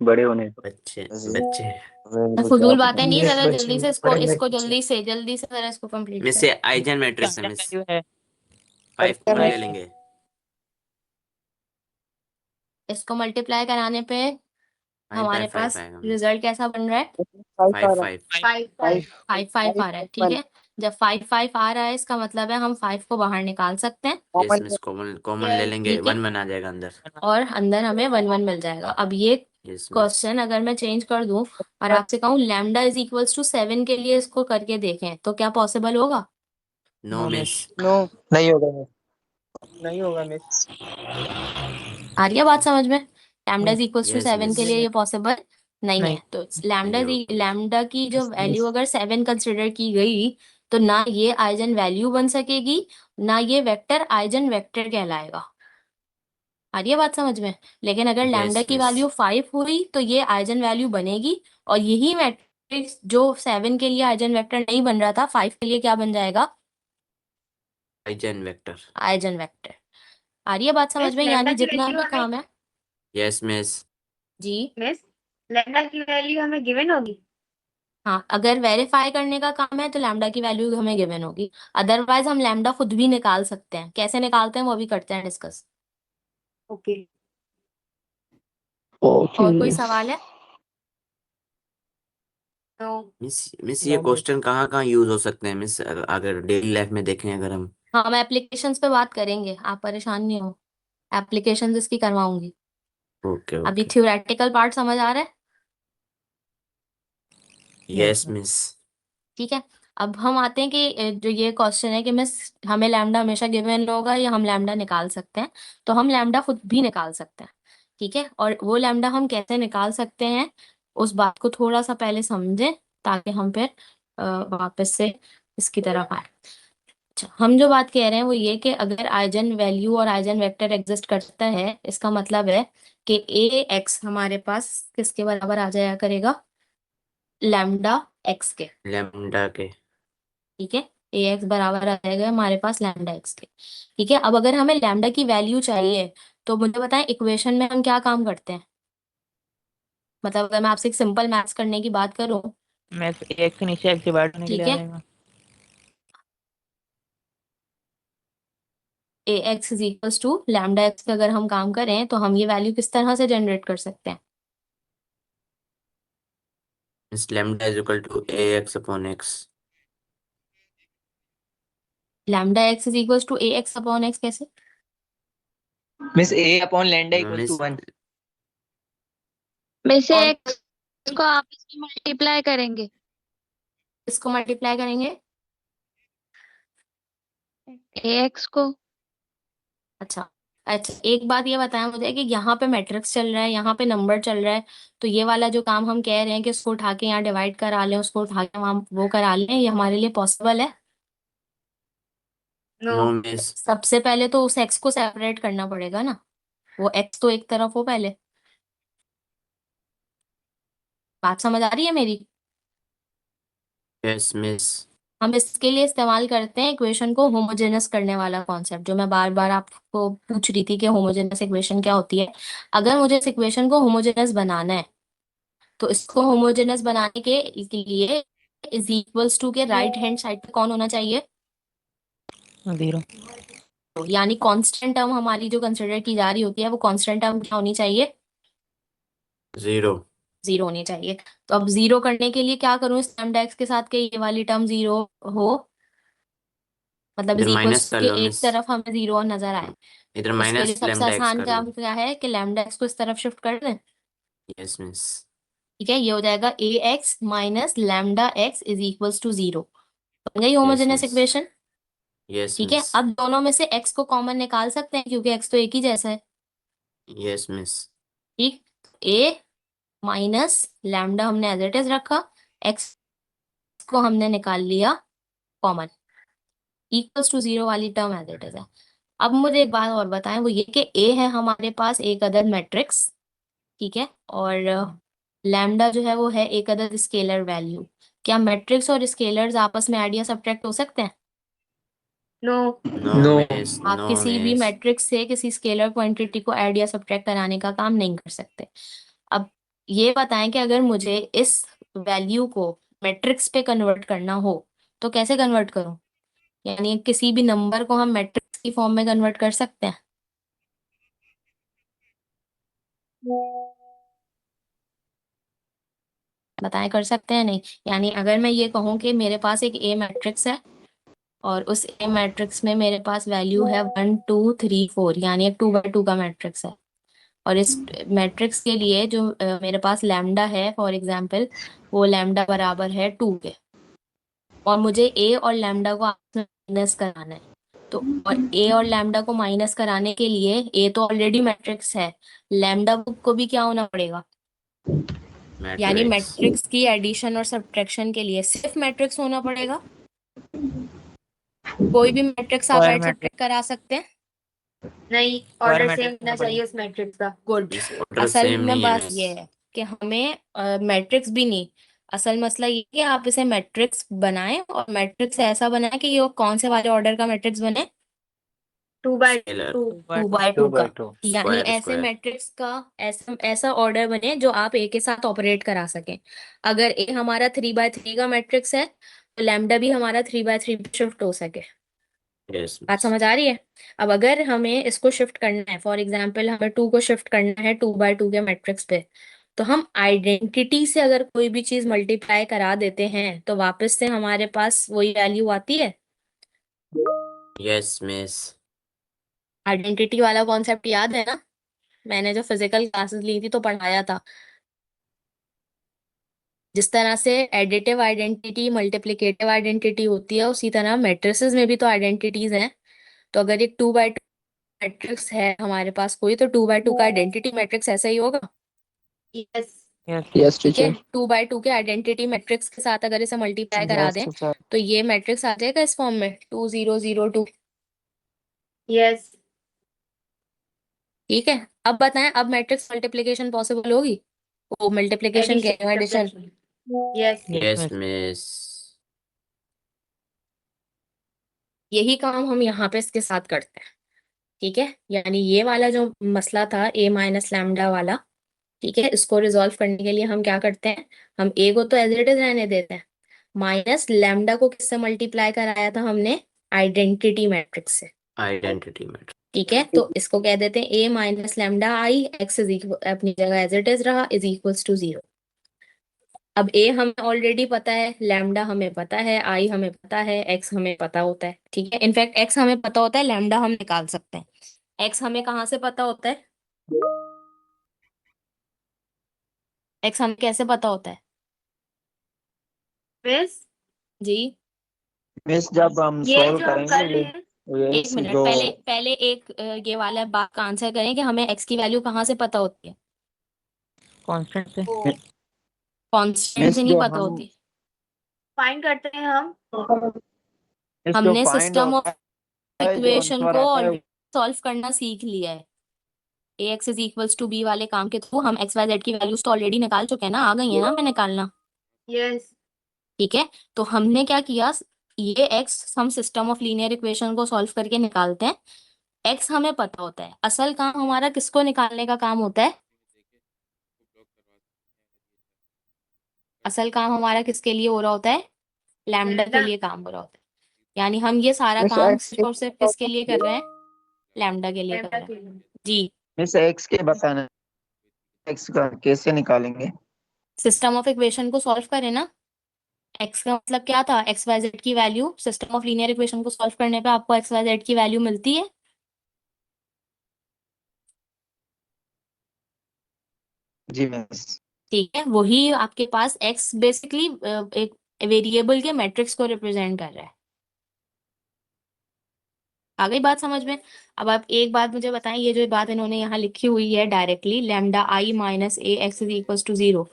बड़े होने दो। बच्चे ऐसे- बच्चे इनको क्या फजूल पता। बातें नहीं, जरा जल्दी से इसको जल्दी से जरा इसको कंप्लीट मिस करें। ये आइजन मैट्रिक्स है मिस, वैल्यू है 5 कॉमन ले लेंगे। इसको मल्टीप्लाई कराने पे 5 हमारे बाय 5 पास आएगा मिस। रिजल्ट कैसा बन रहा है? 5 5 5 5 5 5 आ रहा है, ठीक है। जब 5 5 आ रहा है इसका मतलब है हम 5 को बाहर निकाल सकते हैं, यस मिस, कॉमन कॉमन ले लेंगे, ठीक है। 1 1 आ जाएगा अंदर। और अंदर हमें 1 1 मिल जाएगा। अब ये यस मिस। क्वेश्चन अगर मैं चेंज कर दूं और आपसे कहूँ लैम्डा इज इक्वल्स टू 7 के लिए इसको करके देखें, तो क्या पॉसिबल होगा? No miss. नो नहीं होगा मिस, नहीं होगा मिस। आ रही है बात समझ में? Lambda is equals to yes 7 miss. के लिए ये पॉसिबल नहीं नहीं। है। तो लैम्डा नहीं होगा। लैम्डा की जो वैल्यू अगर 7 कंसिडर की गई तो ना ये आइजन वैल्यू बन सकेगी, ना ये वेक्टर आइजन वेक्टर कहलाएगा। आ रही है बात समझ में? लेकिन अगर लैम्डा यस की मिस। वैल्यू 5 हुई तो ये आइजन वैल्यू बनेगी, और यही मैट्रिक्स जो 7 के लिए आइजन वेक्टर नहीं बन रहा था 5 के लिए क्या बन जाएगा? Eigen vector. Eigen vector. आ रही है बात समझ में? लैम्डा यानी की जितना वैल्यू भी काम है यस मिस। जी, मिस लैम्डा की वैल्यू हमें गिवन होगी। हाँ, अगर वेरीफाई करने का काम है तो लैम्डा की वैल्यू हमें गिवन होगी, अदरवाइज हम लैम्डा खुद भी निकाल सकते हैं। कैसे निकालते हैं वो भी करते हैं डिस्कस। ओके। और कोई सवाल है? तो मिस ये क्वेश्चन कहाँ कहाँ यूज हो सकते हैं मिस, अगर डेली लाइफ में देखें अगर हम। हम एप्लीकेशंस पे बात करेंगे, आप परेशान नहीं हो, एप्लीकेशंस इसकी करवाऊंगी। ओके अभी ओके। थ्योरेटिकल पार्ट समझ आ रहा है? Yes miss. ठीक है। अब हम आते हैं कि जो ये क्वेश्चन है कि मिस हमें लैम्डा हमेशा गिवन होगा या हम लैम्डा निकाल सकते हैं, तो हम लैम्डा खुद भी निकाल सकते हैं, ठीक है। और वो लैम्डा हम कैसे निकाल सकते हैं उस बात को थोड़ा सा पहले समझें, ताकि हम फिर वापस से इसकी तरफ आए। अच्छा, हम जो बात कह रहे हैं वो ये कि अगर आइजन वैल्यू और आइजन वेक्टर एग्जिस्ट करता है, इसका मतलब है कि ए एक्स हमारे पास किसके बराबर आ जाया करेगा, लैम्डा एक्स के। लैम्डा के। ठीक है, ए एक्स बराबर आ जाएगा हमारे पास लैम्डा एक्स के। ठीक है, अब अगर हमें लैम्डा की वैल्यू चाहिए तो मुझे बताएं इक्वेशन में हम क्या काम करते हैं। मतलब अगर मैं आपसे एक सिंपल मैथ्स करने की बात करूं, मैं एक से नीचे एक डिवाइड होने के लिए ठीक आ है, जाएगा। A x is equals to lambda x का अगर हम काम करें तो हम ये वैल्यू किस तरह से जनरेट कर सकते हैं। Means lambda is equal to a x upon x. Lambda x is equals to a x upon x कैसे। Miss a upon lambda equal to means 1। में से कौन एक्स को आपस में मल्टीप्लाई करेंगे। इसको मल्टीप्लाई करेंगे। ए एक्स को। अच्छा, अच्छा एक बात ये बताया मुझे कि यहाँ पे मैट्रिक्स चल रहा है, यहाँ पे नंबर चल रहा है, तो ये वाला जो काम हम कह रहे हैं कि उसको उठा के यहाँ डिवाइड करा लें, उसको उठा के वहाँ वो करा लें, ये हमारे लिए पॉसिबल है। नो। No miss. सबसे पहले तो उस एक्स को सेपरेट करना पड़ेगा ना, वो एक्स तो एक तरफ हो पहले। बात समझ आ रही है मेरी। Yes miss. हम इसके लिए इस्तेमाल करते हैं इक्वेशन को होमोजेनस करने वाला कॉन्सेप्ट, जो मैं बार बार आपको पूछ रही थी कि होमोजेनस इक्वेशन क्या होती है। अगर मुझे इस इक्वेशन को होमोजेनस बनाना है तो इसको होमोजेनस बनाने के लिए इज इक्वल्स टू के राइट हैंड साइड पे कौन होना चाहिए, 0। यानी कांस्टेंट टर्म हमारी जो कंसिडर की जा रही होती है वो कांस्टेंट टर्म क्या होनी चाहिए, 0। 0 होनी चाहिए। तो अब 0 करने के लिए क्या करूं इस लैम्डा एक्स के साथ कि ये वाली टर्म 0 हो, मतलब इज इधर माइनस इक्वल्स कर के लो एक मिस। तरफ हमें 0 नजर आए। इधर इसके लिए माइनस सबसे लैम्डा एक्स आसान कर लो। काम क्या है कि लैम्डा एक्स को इस तरफ शिफ्ट कर दें। Yes miss. ठीक है, ये हो जाएगा a x minus lambda x is equals to 0। बन गई yes homogeneous miss. Equation. Yes ठीक है, मिस। अब दोनों में से एक्स को कॉमन निकाल सकते हैं क्योंकि एक्स तो एक ही जैसा है। Yes miss. ठीक, ए माइनस लैम्डा हमने एज इट इज रखा, एक्स को हमने निकाल लिया कॉमन, इक्वल्स टू 0 वाली टर्म एज इट इज है। अब मुझे एक बात और बताएं, वो ये कि ए है हमारे पास एक अदद मैट्रिक्स, ठीक है, और लैम्डा जो है वो है एक अदद स्केलर वैल्यू। क्या मैट्रिक्स और स्केलर्स आपस में ऐड या सब्ट्रैक्ट हो सकते हैं। नो। No no. मिस। आप नो किसी भी मिस। मैट्रिक्स से किसी स्केलर क्वांटिटी को ऐड या सब्ट्रैक्ट कराने का काम नहीं कर सकते। अब ये बताएं कि अगर मुझे इस वैल्यू को मैट्रिक्स पे कन्वर्ट करना हो तो कैसे कन्वर्ट करूं, यानी किसी भी नंबर को हम मैट्रिक्स की फॉर्म में कन्वर्ट कर सकते हैं। बताएं कर सकते हैं नहीं। यानी अगर मैं ये कहूँ कि मेरे पास एक ए मैट्रिक्स है और उस ए मैट्रिक्स में मेरे पास वैल्यू है 1 2 3 4, यानी एक 2 बाय 2 का मैट्रिक्स है, और इस मैट्रिक्स के लिए जो मेरे पास लैम्डा है फॉर एग्जांपल, वो लैम्डा बराबर है 2 के, और मुझे ए और लैम्डा को आपस में माइनस कराना है। तो और ए और लैम्डा को माइनस कराने के लिए ए तो ऑलरेडी मैट्रिक्स है, लैम्डा को भी क्या होना पड़ेगा, यानी मैट्रिक्स। मैट्रिक्स की एडिशन और सब्ट्रैक्शन के लिए सिर्फ मैट्रिक्स होना पड़ेगा। कोई भी मैट्रिक्स आप स्क्वायर ऐड मैट्रिक्स। सब्ट्रैक्ट करा सकते हैं। नहीं, स्क्वायर ऑर्डर सेम मैट्रिक्स होना होना पड़ेगा। चाहिए उस मैट्रिक्स का। गुड। मिस ऑर्डर असल सेम में नहीं है बात मिस। ये है कि हमें मैट्रिक्स भी नहीं, असल मसला ये है कि आप इसे मैट्रिक्स बनाएं, और मैट्रिक्स ऐसा बनाएं कि ये कौन से वाले ऑर्डर का मैट्रिक्स बने, स्केलर। 2 बाय 2। 2 बाय 2 का। यानी स्क्वायर ऐसे स्क्वायर। मैट्रिक्स का ऐसा ऐसा ऑर्डर बने जो आप ए के साथ ऑपरेट करा सकें। अगर ए हमारा 3 बाय 3 का मैट्रिक्स है तो लैम्डा भी हमारा 3 बाय 3 पे शिफ्ट हो सके। यस बात मिस। समझ आ रही है। अब अगर हमें इसको शिफ्ट करना है, फॉर एग्जाम्पल हमें 2 को शिफ्ट करना है 2 बाय 2 के मैट्रिक्स पे, तो हम आइडेंटिटी से अगर कोई भी चीज मल्टीप्लाई करा देते हैं तो वापस से हमारे पास वही वैल्यू आती है। Yes miss. आइडेंटिटी वाला कॉन्सेप्ट याद है ना, मैंने जो फिजिकल क्लासेस ली थी तो पढ़ाया था। जिस तरह से एडिटिव आइडेंटिटी मल्टीप्लिकेटिव आइडेंटिटी होती है, उसी तरह मैट्रिसेस में भी तो आइडेंटिटीज हैं। तो अगर एक 2 बाय 2 मैट्रिक्स है हमारे पास कोई, तो 2 बाय 2 का आइडेंटिटी मैट्रिक्स ऐसा ही होगा। यस। यस यस ठीक है, टीचर 2 by 2 के आइडेंटिटी मैट्रिक्स के साथ अगर इसे मल्टीप्लाई करा यस दें टीचर तो ये मैट्रिक्स आ जाएगा इस फॉर्म में 2 0 0 2। यस ठीक है, अब बताएं, अब मैट्रिक्स मल्टीप्लिकेशन पॉसिबल होगी? वो मल्टीप्लिकेशन कह रहे addition addition. Yes yes miss miss. यही काम हम यहाँ पे इसके साथ करते हैं। ठीक है, यानी ये वाला जो मसला था ए माइनस लैम्डा वाला, ठीक है, इसको रिजॉल्व करने के लिए हम क्या करते हैं, हम ए को तो एज इट इज रहने देते हैं, माइनस लैम्डा को किससे मल्टीप्लाई कराया था हमने, आइडेंटिटी मैट्रिक्स से। Identity matrix. ठीक है, तो इसको कह देते हैं a minus lambda I, x is equal अपनी जगह एज इट इज रहा, इज इक्वल्स टू 0। अब ए हमें ऑलरेडी पता है, लैम्डा हमें पता है, आई हमें पता है, एक्स हमें पता होता है। ठीक है, इनफैक्ट एक्स हमें पता होता है, लैम्डा हम निकाल सकते हैं। एक्स हमें कहाँ से पता होता है, एक्स हमें कैसे पता होता है मिस जी? मिस जब हम ये सॉल्व जो हम करेंगे कर रहे हैं ये एक मिनट, जो पहले पहले एक ये वाला बात का आंसर करें कि हमें एक्स की वैल्यू कहाँ से पता होती है, कांस्टेंट से वो कांस्टेंट से मिस नहीं जो पता हम होती। फाइंड करते हैं हम। मिस जो हमने फाइंड सिस्टम ऑफ होता है जो इक्वेशन आंसर को आता है ऑलरेडी सॉल्व करना सीख लिया है। A x is equals to b वाले काम के थ्रू हम एक्स वाई जेड की वैल्यूज तो ऑलरेडी निकाल चुके हैं ना, आ गई है ना हमें निकालना। यस ठीक है, तो हमने क्या किया, ये एक्स हम सिस्टम ऑफ लीनियर इक्वेशन को सॉल्व करके निकालते हैं। एक्स हमें पता होता है, असल काम हमारा किसको निकालने का काम होता है, असल काम हमारा किसके लिए हो रहा होता है, लैम्डा के लैम्डा लिए काम हो रहा होता है। यानी हम ये सारा मिस काम एक्स सिर्फ और सिर्फ किसके लिए कर रहे हैं, लैम्डा के लिए कर लैम्डा रहे हैं। के लिए। जी, मिस एक्स के बताना एक्स का कैसे निकालेंगे सिस्टम ऑफ इक्वेशन को सॉल्व करें ना। एक्स का मतलब क्या था, एक्स वाई जेड की value, system of linear equation को सॉल्व करने पे आपको एक्स वाई जेड की वैल्यू मिलती है। जी मिस ठीक है, वही आपके पास एक्स बेसिकली एक वेरिएबल के मैट्रिक्स को रिप्रेजेंट कर रहा है। आ गई बात समझ में? अब आप एक बात मुझे बताएं, ये जो बात इन्होंने यहाँ लिखी हुई है directly, lambda I minus A x is equal to 0,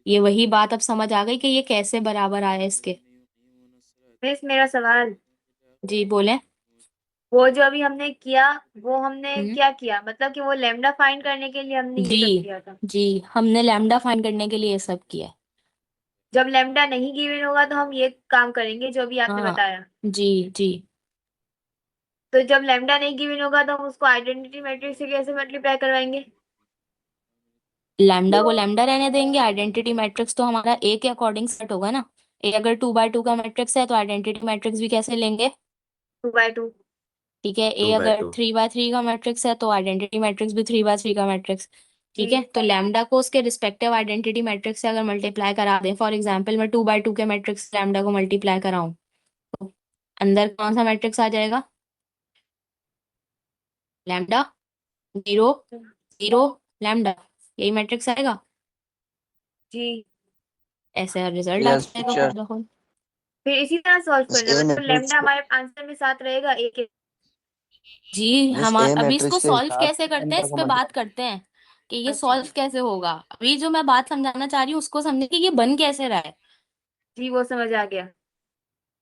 ये वही बात अब समझ आ गई कि ये कैसे बराबर आया इसके? मिस मेरा सवाल, जी बोले। वो जो अभी हमने किया वो हमने हम्म, क्या किया, मतलब कि वो लैम्डा फाइंड करने के लिए हमने ये जी सब किया था। जी, हमने लैम्डा फाइंड करने के लिए ये सब किया है। जब लैम्डा नहीं गिवन होगा तो हम ये काम करेंगे जो अभी आपने हाँ बताया। जी जी, तो जब लैम्डा नहीं गिवन होगा तो हम उसको आइडेंटिटी मैट्रिक्स से कैसे मल्टीप्लाई करवाएंगे। लैम्डा को लैम्डा रहने देंगे, आइडेंटिटी मैट्रिक्स तो हमारा ए के अकॉर्डिंग सेट होगा ना। ए अगर 2 by 2 का मैट्रिक्स है तो आइडेंटिटी मैट्रिक्स भी कैसे लेंगे, 2 by 2। ठीक है। ए 2 by अगर 2। 3 by 3 का मैट्रिक्स है तो आइडेंटिटी मैट्रिक्स भी 3 by 3 का मैट्रिक्स। ठीक है, जी तो लैम्डा को उसके रिस्पेक्टिव आइडेंटिटी मैट्रिक्स से अगर मल्टीप्लाई करा दें, फॉर एग्जांपल मैं 2 by 2 के मैट्रिक्स से लैम्डा को मल्टीप्लाई कराऊं, तो अंदर कौन सा मैट्रिक्स आ जाएगा, लैम्डा 0 0 लैम्डा, यही मैट्रिक्स आएगा। जी। ऐसे रिजल्ट आ यस जाएगा टीचर खुद ब खुद। फिर इसी तरह सॉल्व मिस करना है, ए मतलब मैट्रिक्स लैम्डा हमारे आंसर में साथ रहेगा ए के। जी, मिस हम ए अभी इसको मैट्रिक्स के सॉल्व साथ कैसे करते हैं नंबर इस को पे बात मल्टीप्लाई करते हैं कि ये अच्छा सॉल्व कैसे होगा। अभी जो मैं बात समझाना चाह रही हूँ उसको समझे कि ये बन कैसे रहा है। जी वो समझ आ गया।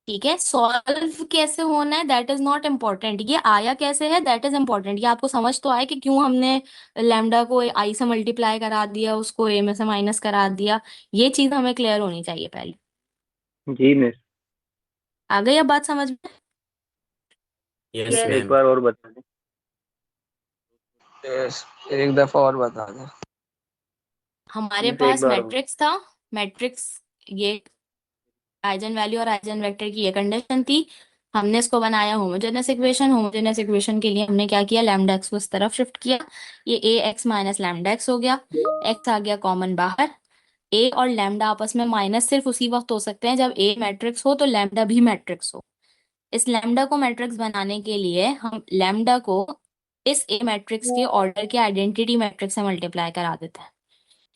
ठीक है, सॉल्व कैसे होना है दैट इज नॉट इम्पोर्टेंट, ये आया कैसे है दैट इज इम्पोर्टेंट। ये आपको समझ तो आया कि क्यों हमने लैम्डा को आई से मल्टीप्लाई करा दिया, उसको ए में से माइनस करा दिया, ये चीज हमें क्लियर होनी चाहिए पहले। जी मिस। आ गई अब बात समझ में? यस यस एक मैम। बार और बता दें। यस एक दफा और बता दे हमारे मिस एक पास बार और। मैट्रिक्स था, मैट्रिक्स ये आइजन वैल्यू और आइजन वेक्टर की ये कंडीशन थी। हमने इसको बनाया होमोजेनस इक्वेशन, होमोजेनस इक्वेशन के लिए हमने क्या किया, लैम्डा एक्स को इस तरफ शिफ्ट किया, ये ए एक्स माइनस लैम्डा एक्स हो गया, एक्स आ गया कॉमन बाहर। ए और लैम्डा आपस में माइनस सिर्फ उसी वक्त हो सकते हैं जब ए मैट्रिक्स हो तो लैम्डा भी मैट्रिक्स हो। इस लैम्डा को मैट्रिक्स बनाने के लिए हम लैम्डा को इस ए मैट्रिक्स के ऑर्डर के आइडेंटिटी मैट्रिक्स से मल्टीप्लाई करा देते हैं।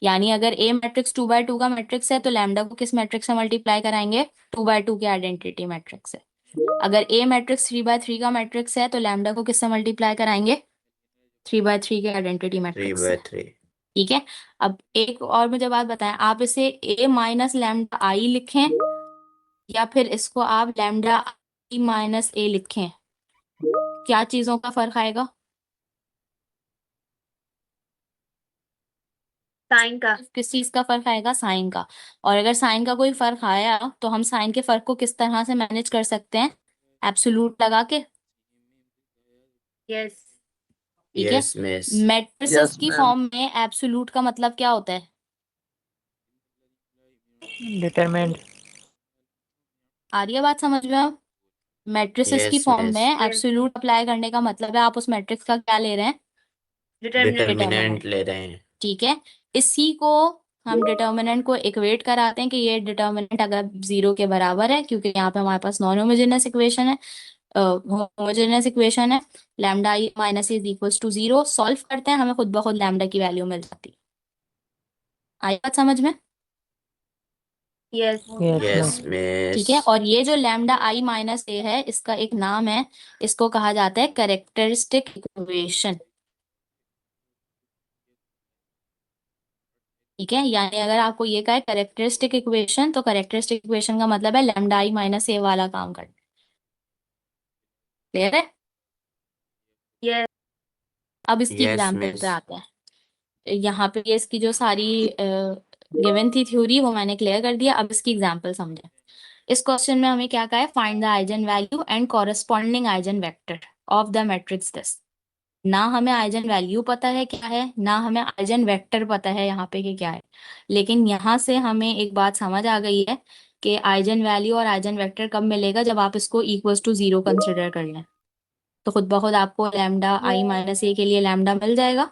यानी अगर ए मैट्रिक्स 2 by 2 का मैट्रिक्स है तो लैम्डा को किस मैट्रिक्स से मल्टीप्लाई कराएंगे, 2 by 2 के आइडेंटिटी मैट्रिक्स से। अगर ए मैट्रिक्स 3 by 3 का मैट्रिक्स है तो लैम्डा को किससे मल्टीप्लाई कराएंगे, 3 by 3 के आइडेंटिटी 3 मैट्रिक्स by से। 3। ठीक है। अब एक और मुझे बात बताएं, आप इसे a माइनस लैम्डा आई लिखें या फिर इसको आप लैम्डा आई माइनस ए लिखें, क्या चीजों का फर्क आएगा? साइन का। किस चीज का फर्क आएगा? साइन का। और अगर साइन का कोई फर्क आया तो हम साइन के फर्क को किस तरह से मैनेज कर सकते हैं? एब्सोल्यूट लगा के। यस। ठीक है। Yes miss. मैट्रिसेस यस की मैम। फॉर्म में एब्सोल्यूट का मतलब क्या होता है? डिटरमिनेंट। आ रही है बात समझ में अब? मैट्रिसेस की यस फॉर्म मिस। में एब्सोल्यूट अप्लाई करने का मतलब है आप उस मैट्रिक्स का क्या ले रहे हैं? डिटर्मिनेंट। डिटर्मिनेंट ले रहे हैं। ठीक है। इसी को हम डिटर्मिनेंट को इक्वेट कराते हैं कि ये डिटर्मिनेंट अगर 0 के बराबर है, क्योंकि यहाँ पे हमारे पास नॉन होमोजेनियस इक्वेशन है, होमोजेनियस इक्वेशन है, lambda I minus is equals to 0, solve करते हैं हमें खुद ब खुद लैम्डा की वैल्यू मिल जाती है। आई बात समझ में? Yes. Yes yes ma'am. Miss. ठीक है। और ये जो लैम्डा आई माइनस ए है, इसका एक नाम है, इसको कहा जाता है कैरेक्टरिस्टिक इक्वेशन। ठीक है। यानी अगर आपको ये कहा है कैरेक्टरिस्टिक इक्वेशन, तो कैरेक्टरिस्टिक इक्वेशन का मतलब है लैम्डा आई माइनस ए वाला काम करना। क्लियर है? यस। अब इसकी यस एग्जाम्पल मिस। पे आते हैं। यहाँ पे ये इसकी जो सारी गिवन थी थ्योरी वो मैंने क्लियर कर दिया। अब इसकी एग्जाम्पल समझें। इस क्वेश्चन में हमें क्या कहा है? Find the eigen value and corresponding eigen vector of the matrix this. ना हमें आइजन वैल्यू पता है क्या है, ना हमें आइजन वेक्टर पता है यहाँ पे कि क्या है, लेकिन यहाँ से हमें एक बात समझ आ गई है कि आइजन वैल्यू और आइजन वेक्टर कब मिलेगा? जब आप इसको इक्वल्स टू 0 कंसिडर कर लें, तो खुद ब खुद आपको लैम्डा आई माइनस ए के लिए लैम्डा मिल जाएगा।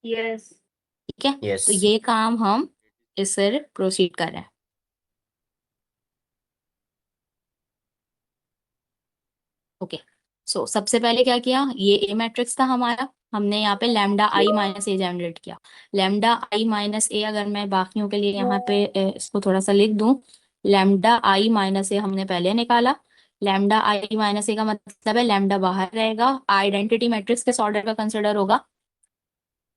यस। ठीक है। यस। तो ये काम हम इससे प्रोसीड कर रहे हैं। ओके। सो सबसे पहले क्या किया? ये ए मैट्रिक्स था हमारा, हमने यहाँ पे lambda I minus A generate किया। लैम्डा आई माइनस ए अगर मैं बाकियों के लिए यहाँ पे इसको थोड़ा सा लिख दूं, लैम्डा आई माइनस ए हमने पहले निकाला। लैम्डा आई माइनस ए का मतलब है लैम्डा बाहर रहेगा। आइडेंटिटी मैट्रिक्स किस ऑर्डर का कंसिडर होगा?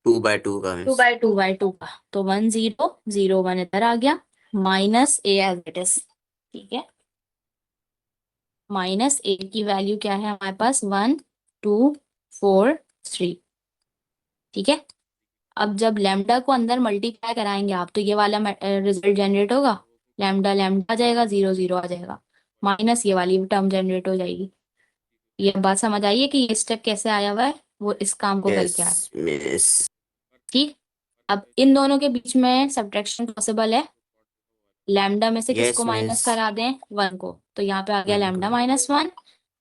2 by 2 का two miss. By two. 2 by 2 का। तो 1 0 0 1 इधर आ गया, minus A as it is. ठीक है। माइनस ए की वैल्यू क्या है हमारे पास? 1 2 4 3। ठीक है। अब जब लैम्डा को अंदर मल्टीप्लाई कराएंगे आप, तो ये वाला रिजल्ट जनरेट होगा, लैम्डा लैम्डा आ जाएगा, 0 0 आ जाएगा, माइनस ये वाली टर्म जनरेट हो जाएगी। ये बात समझ आई है कि ये स्टेप कैसे आया हुआ है? वो इस काम को यस करके आया। मिस। ठीक। अब इन दोनों के बीच में सब्ट्रैक्शन पॉसिबल है। लैम्डा में से किसको यस माइनस मिस। करा दें? 1 को, तो यहाँ पे आ गया 1 लैम्डा को। माइनस 1।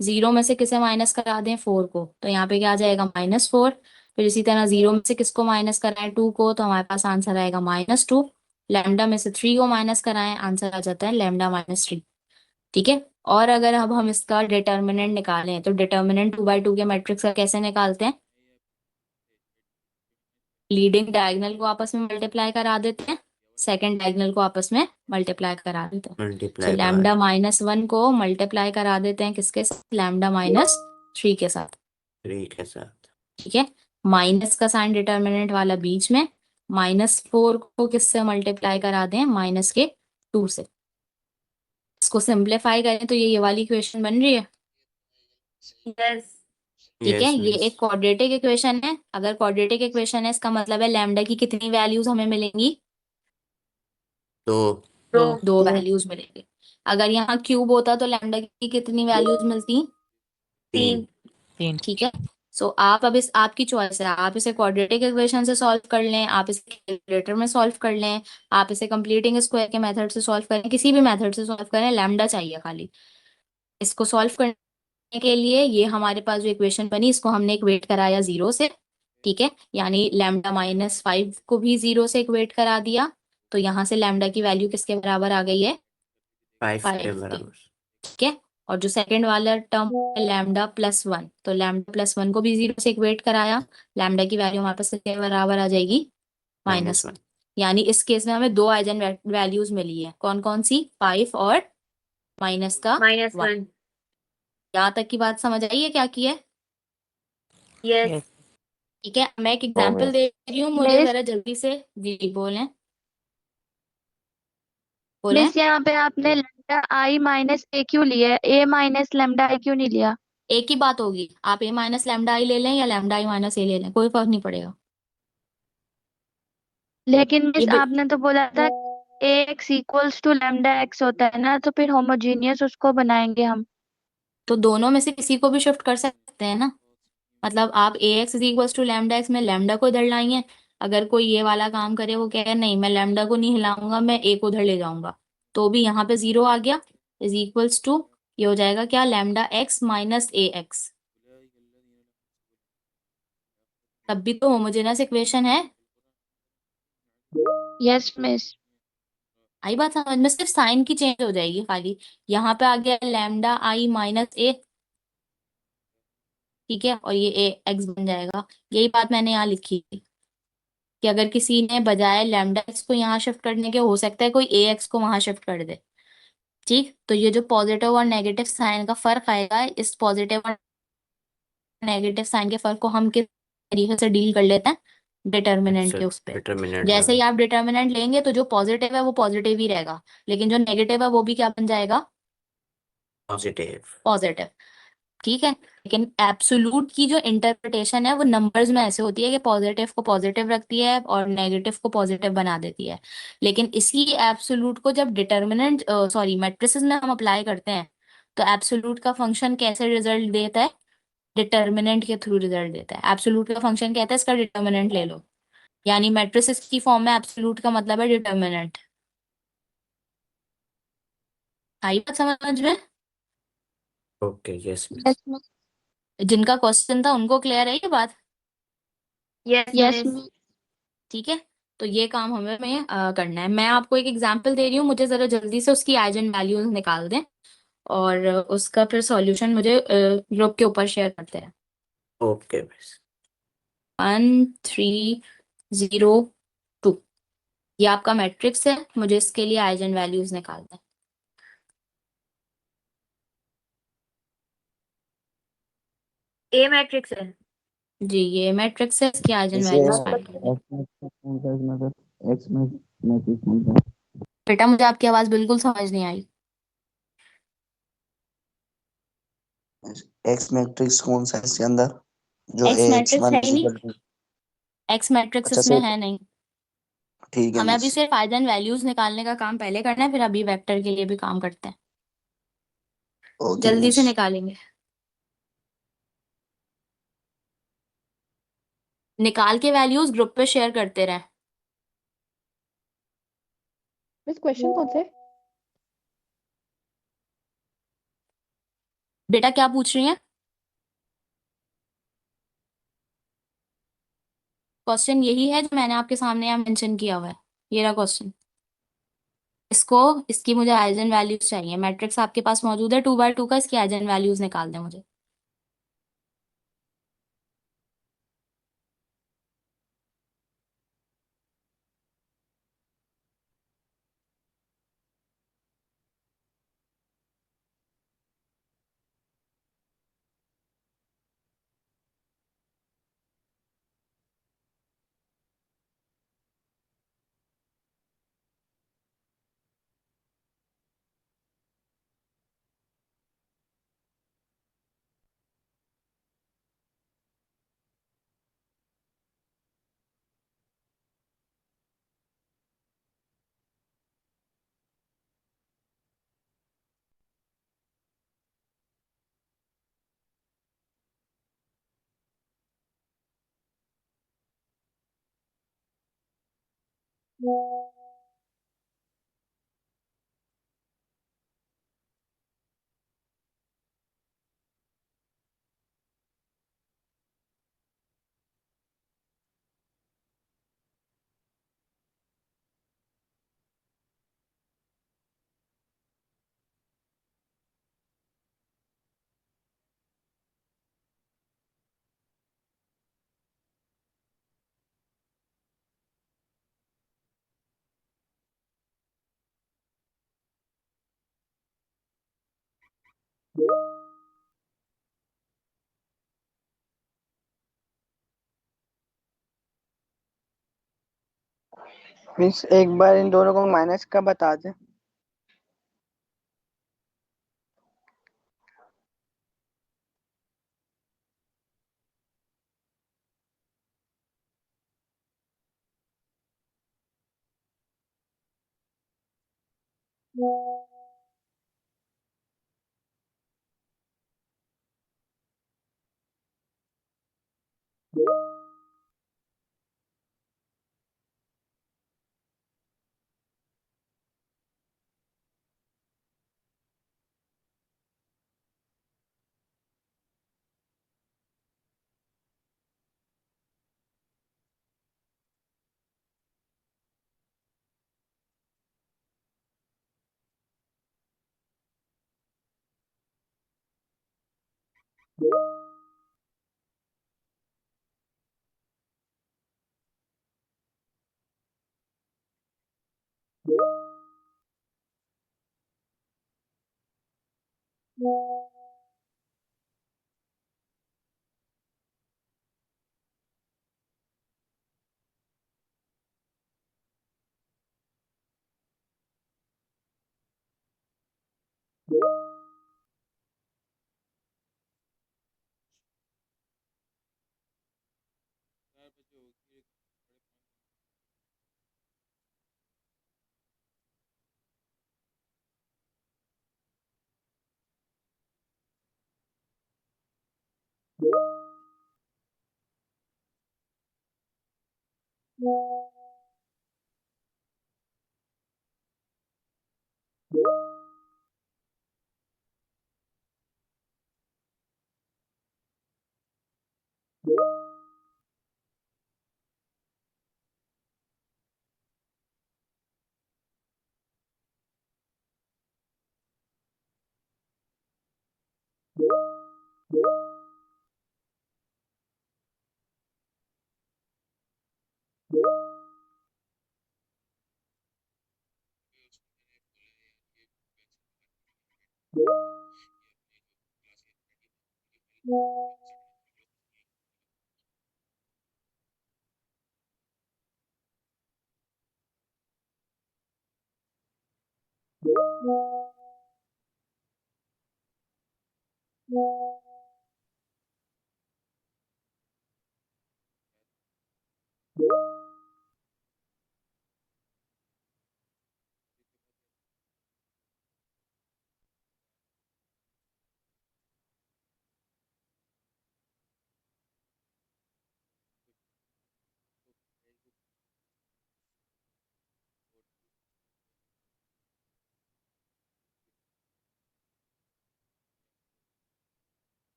0 में से किसे माइनस करा दें? 4 को, तो यहाँ पे क्या आ जाएगा? -4। फिर इसी तरह 0 में से किसको माइनस कराएं? 2 को, तो हमारे पास आंसर आएगा -2। लैम्डा में से 3 को माइनस कराएं, आंसर आ जाता है लैम्डा -3। ठीक है। और अगर अब हम इसका डिटर्मिनेंट निकालें, तो डिटर्मिनेंट 2 by 2 के मैट्रिक्स का कैसे निकालते हैं? लीडिंग डायगोनल को आपस में मल्टीप्लाई करा देते हैं, सेकंड डायगोनल को आपस में मल्टीप्लाई करा देते हैं। सो मल्टीप्लाई लैम्डा बाय -1 को मल्टीप्लाई करा देते हैं किसके साथ? लैम्डा -3 के साथ। 3 के साथ। ठीक है। माइनस का साइन डिटर्मिनेंट वाला बीच में, -4 को किससे मल्टीप्लाई करा दें? -2 से। इसको सिंप्लीफाई करें तो ये वाली इक्वेशन बन रही है। यस। ठीक है। यस ये मिस। एक क्वाड्रेटिक इक्वेशन है। अगर क्वाड्रेटिक इक्वेशन है, इसका मतलब है लैम्डा की कितनी वैल्यूज हमें मिलेंगी? तो 2। 2 वैल्यूज मिलेंगे। अगर यहाँ क्यूब होता तो लैम्डा की कितनी वैल्यूज मिलती? 3। 3। ठीक है। सो आप अब इस आपकी चॉइस है, आप इसे क्वाड्रेटिक इक्वेशन से सॉल्व कर लें, आप इसे कैलकुलेटर में सॉल्व कर लें, आप इसे कंप्लीटिंग स्क्वायर के मेथड से सॉल्व करें, किसी भी मेथड से सॉल्व करें, लैम्डा चाहिए खाली। इसको सॉल्व करने के लिए ये हमारे पास जो इक्वेशन बनी, इसको हमने इक्वेट कराया 0 से। ठीक है। यानी लैम्डा -5 को भी 0 से इक्वेट करा दिया, तो यहाँ से लैम्डा की वैल्यू किसके बराबर आ गई है? 5 के 5 के। बराबर। ठीक है। और जो सेकंड वाला टर्म है लैम्डा +1, तो लैम्डा +1 को भी 0 से इक्वेट कराया, लैम्डा की वैल्यू हमारे पास किसके बराबर आ जाएगी? -1। -1। यानी इस केस में हमें 2 आइजन वैल्यूज मिली है। कौन कौन सी? 5 और माइनस का -1। 1। यहाँ तक की बात समझ आई है क्या की है? यस। यस। ठीक है, मैं एक ओ एग्जांपल मिस दे रही हूँ, मुझे मिस जरा जल्दी से जी बोलें बोलें। मिस यहाँ पे आपने लेमडा आई माइनस ए क्यों लिया है, ए माइनस लेमडा आई क्यों नहीं लिया? एक ही बात होगी, आप ए माइनस लैम्डा आई ले लें या लैम्डा आई माइनस ए ले लें, कोई फर्क नहीं पड़ेगा। लेकिन ये मिस आपने तो बोला था a x equals to lambda x होता है ना, तो फिर होमोजीनियस उसको बनाएंगे हम। तो दोनों में से किसी को भी शिफ्ट कर सकते हैं ना, मतलब आप a x is equals to lambda x में लैम्डा को इधर लाएंगे, अगर कोई ये वाला काम करे, वो कहे नहीं मैं लैम्डा को नहीं हिलाऊंगा, मैं ए को उधर ले जाऊंगा, तो भी यहाँ पे जीरो आ गया, इज इक्वल्स टू, ये हो जाएगा क्या, लैम्डा एक्स माइनस ए एक्स, तब भी तो होमोजेनस इक्वेशन है। Yes miss. आई बात समझ में, सिर्फ साइन की चेंज हो जाएगी खाली, यहाँ पे आ गया लैम्डा आई माइनस ए, ठीक है, और ये ए एक्स बन जाएगा। यही बात मैंने यहाँ लिखी थी कि अगर किसी ने बजाय लैम्डा एक्स को यहाँ शिफ्ट करने के, हो सकता है कोई ए एक्स को वहां शिफ्ट कर दे, ठीक, तो ये जो पॉजिटिव और नेगेटिव साइन का फर्क आएगा, इस पॉजिटिव और नेगेटिव साइन के फर्क को हम किस तरीके से डील कर लेते हैं, डिटर्मिनेंट अच्छा के उस पे। डिटर्मिनेंट जैसे ही लगा आप डिटर्मिनेंट लेंगे तो जो पॉजिटिव है वो पॉजिटिव ही रहेगा, लेकिन जो नेगेटिव है वो भी क्या बन जाएगा, पॉजिटिव। पॉजिटिव, ठीक है। लेकिन एब्सोल्यूट की जो इंटरप्रिटेशन है वो नंबर्स में ऐसे होती है कि पॉजिटिव को पॉजिटिव रखती है और नेगेटिव को पॉजिटिव बना देती है, लेकिन इसी एब्सोल्यूट को जब डिटर्मिनेंट सॉरी मैट्रिसेस में हम अप्लाई करते हैं, तो एब्सोल्यूट का फंक्शन कैसे रिजल्ट देता है, डिटर्मिनेंट के थ्रू रिजल्ट देता है। एब्सोल्यूट का फंक्शन कहता है इसका डिटर्मिनेंट ले लो, यानी मैट्रिसेस की फॉर्म में एब्सोल्यूट का मतलब है डिटर्मिनेंट। आई बात समझ में? Okay yes miss. Yes miss. जिनका क्वेश्चन था उनको क्लियर है ये बात? Yes yes miss. मिस। ठीक है, तो ये काम हमें करना है। मैं आपको एक एग्जांपल दे रही हूँ, मुझे जरा जल्दी से उसकी आइजन वैल्यूज निकाल दें, और उसका फिर सॉल्यूशन मुझे ग्रुप के ऊपर शेयर करते हैं। Okay miss. 1302, ये आपका मैट्रिक्स है, मुझे इसके लिए आइजन वैल्यूज निकाल दें। ए मैट्रिक्स है। जी ये मैट्रिक्स है, इसकी आइजन इसे वैल्यूज फाइंड करें। एक्स मैट्रिक्स बेटा मुझे आपकी आवाज बिल्कुल समझ नहीं आई। एक्स मैट्रिक्स कौन सा है इसके अंदर, जो एक्स ए एक्स मैट्रिक्स वन है ही नहीं, एक्स मैट्रिक्स अच्छा इसमें सर, है नहीं। ठीक है हमें अभी मिस। सिर्फ आइजन वैल्यूज निकालने का काम पहले करना है, फिर अभी वेक्टर के लिए भी काम करते हैं, ओके जल्दी मिस। से निकालेंगे। निकाल के वैल्यूज ग्रुप पे शेयर करते रहें। मिस क्वेश्चन कौन से? बेटा क्या पूछ रही हैं? क्वेश्चन यही है जो मैंने आपके सामने यहाँ मेंशन किया हुआ है, ये रहा क्वेश्चन। इसको, इसकी मुझे आइजन वैल्यूज चाहिए, मैट्रिक्स आपके पास मौजूद है 2 बाय 2 का, इसकी आइजन वैल्यूज निकाल दें मुझे। मीन्स एक बार इन दोनों को माइनस का बता दे।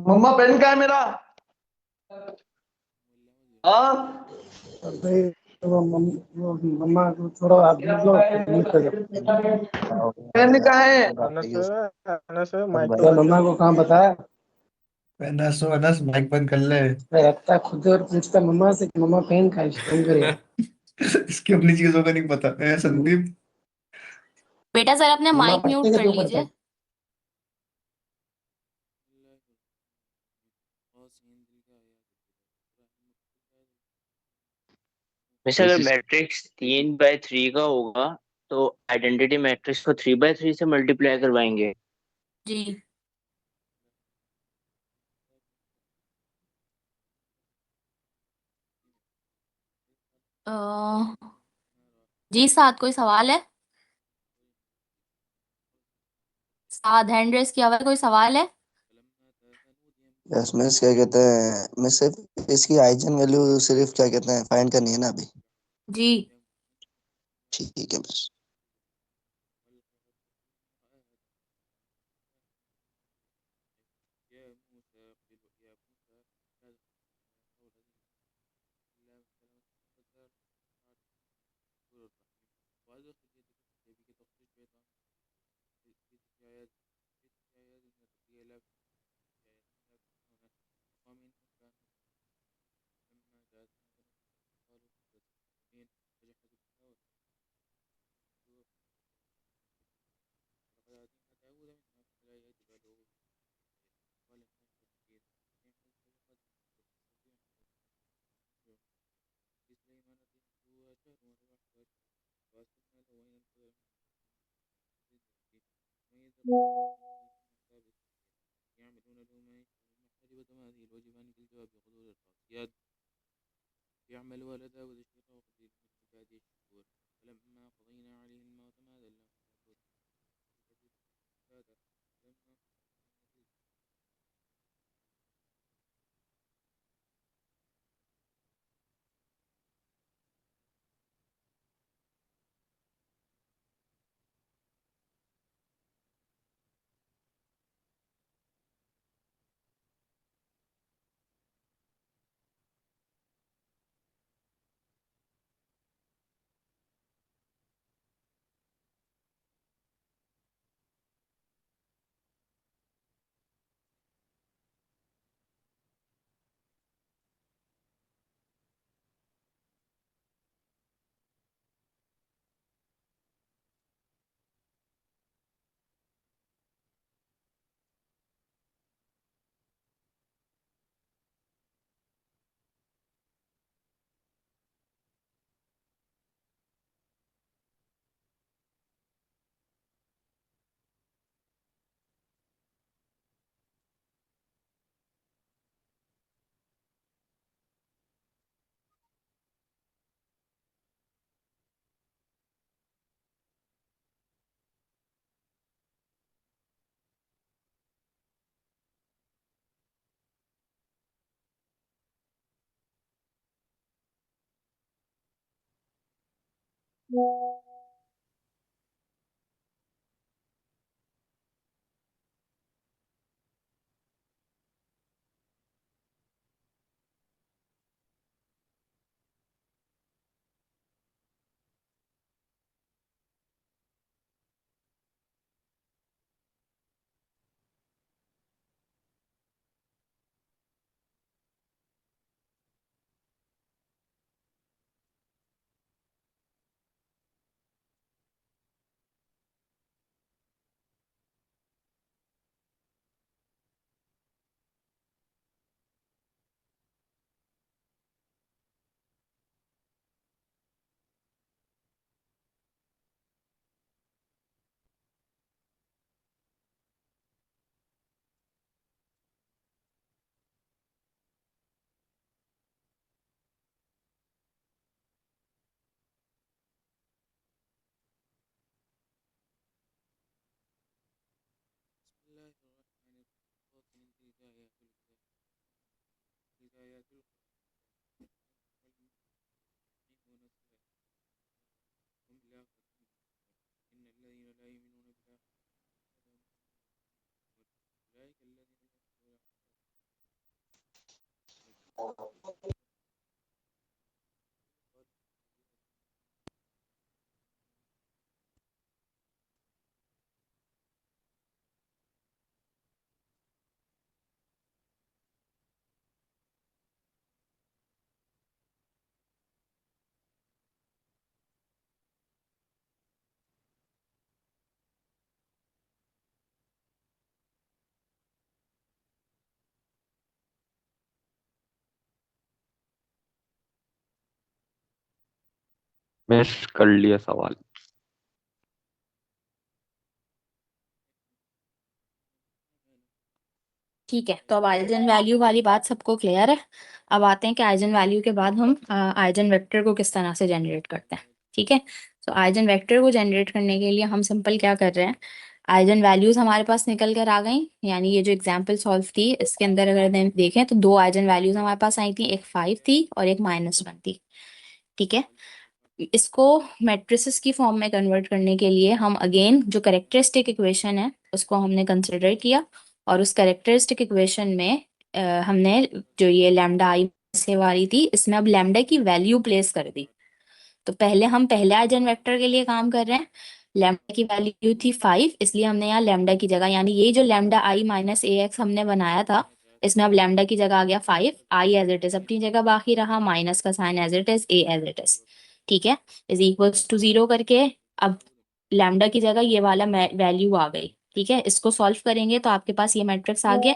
मम्मा पेन कहाँ है मेरा? हाँ मम्मा थोड़ा पेन कहाँ है? अनस माइक तो बंद मम्मा कर। को कहाँ बताया? अनस अनस माइक बंद कर ले। रखता खुद और पूछता मम्मा से कि मम्मा पेन कहाँ है? पेन करेगा। इसकी अपनी चीजों का नहीं पता है संदीप। बेटा सर अपने मम्मा माइक म्यूट पढ़ते कर क्यों पढ़ता लीजिए। है? वैसे अगर मैट्रिक्स 3/3 का होगा तो आइडेंटिटी मैट्रिक्स को 3/3 से मल्टीप्लाई करवाएंगे। जी जी साथ कोई सवाल है? साथ हैंड रेस किया हुआ है, कोई सवाल है? यस मिस, क्या कहते हैं मिस, सिर्फ इसकी आइजन वैल्यू सिर्फ क्या कहते हैं फाइंड करनी है ना अभी? जी ठीक है मिस। मिस कर लिया सवाल। ठीक है, तो अब आइजन वैल्यू वाली बात सबको क्लियर है। अब आते हैं कि आइजन वैल्यू के बाद हम आइजन वेक्टर को किस तरह से जनरेट करते हैं। ठीक है, तो आइजन वेक्टर को जनरेट करने के लिए हम सिंपल क्या कर रहे हैं, आइजन वैल्यूज हमारे पास निकल कर आ गई। यानी ये जो एग्जांपल सॉल्व थी इसके अंदर अगर हम देखें तो दो आइजन वैल्यूज हमारे पास आई थी, एक 5 थी और एक -1 थी। ठीक है, इसको मैट्रिसेस की फॉर्म में कन्वर्ट करने के लिए हम अगेन जो करेक्टरिस्टिक इक्वेशन है उसको हमने कंसिडर किया, और उस करेक्टरिस्टिक इक्वेशन में हमने जो ये लैम्डा आई से वाली थी इसमें अब लैम्डा की वैल्यू प्लेस कर दी। तो पहले हम पहले आइजन वेक्टर के लिए काम कर रहे हैं, लैम्डा की वैल्यू थी 5, इसलिए हमने यहाँ लैम्डा की जगह यानी ये जो lambda I minus A x हमने बनाया था इसमें अब लैम्डा की जगह आ गया 5, आई एज इट इज अपनी जगह बाकी रहा, माइनस का sign as it is, A as it is. ठीक है, इज इक्वल्स टू 0 करके अब लैम्डा की जगह ये वाला वैल्यू आ गई। ठीक है, इसको सॉल्व करेंगे तो आपके पास ये मैट्रिक्स आ गया।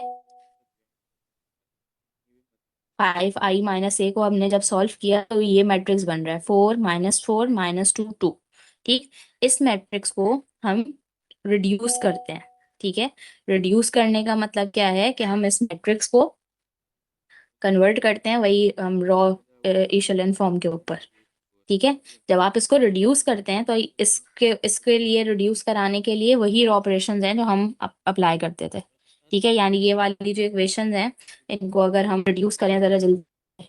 5i माइनस ए को हमने जब सॉल्व किया तो ये मैट्रिक्स बन रहा है 4 -4 -2 2। ठीक, इस मैट्रिक्स को हम रिड्यूस करते हैं। ठीक है, रिड्यूस करने का मतलब क्या है कि हम इस मैट्रिक्स को कन्वर्ट करते हैं वही हम रॉ इशेलन फॉर्म के ऊपर। ठीक है, जब आप इसको रिड्यूस करते हैं तो इसके इसके लिए रिड्यूस कराने के लिए वही ऑपरेशंस हैं जो हम अप्लाई करते थे। ठीक है, यानी ये वाली जो इक्वेशंस हैं इनको अगर हम रिड्यूस करें जरा जल्दी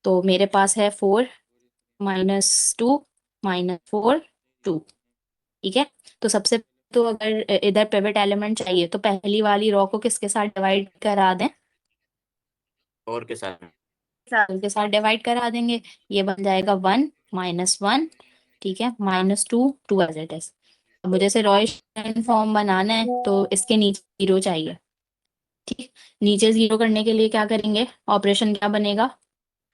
तो मेरे पास है 4 -2 -4 2। ठीक है, तो सबसे तो अगर इधर पिवट एलिमेंट चाहिए तो पहली वाली रॉ को किसके साथ डिवाइड करा दें, और के साथ में के साथ डिवाइड करा देंगे, ये बन जाएगा 1 -1। ठीक है, -2 2 एज इट इज। मुझे से रॉय फॉर्म बनाना है तो इसके नीचे 0 चाहिए। ठीक, नीचे 0 करने के लिए क्या करेंगे, ऑपरेशन क्या बनेगा,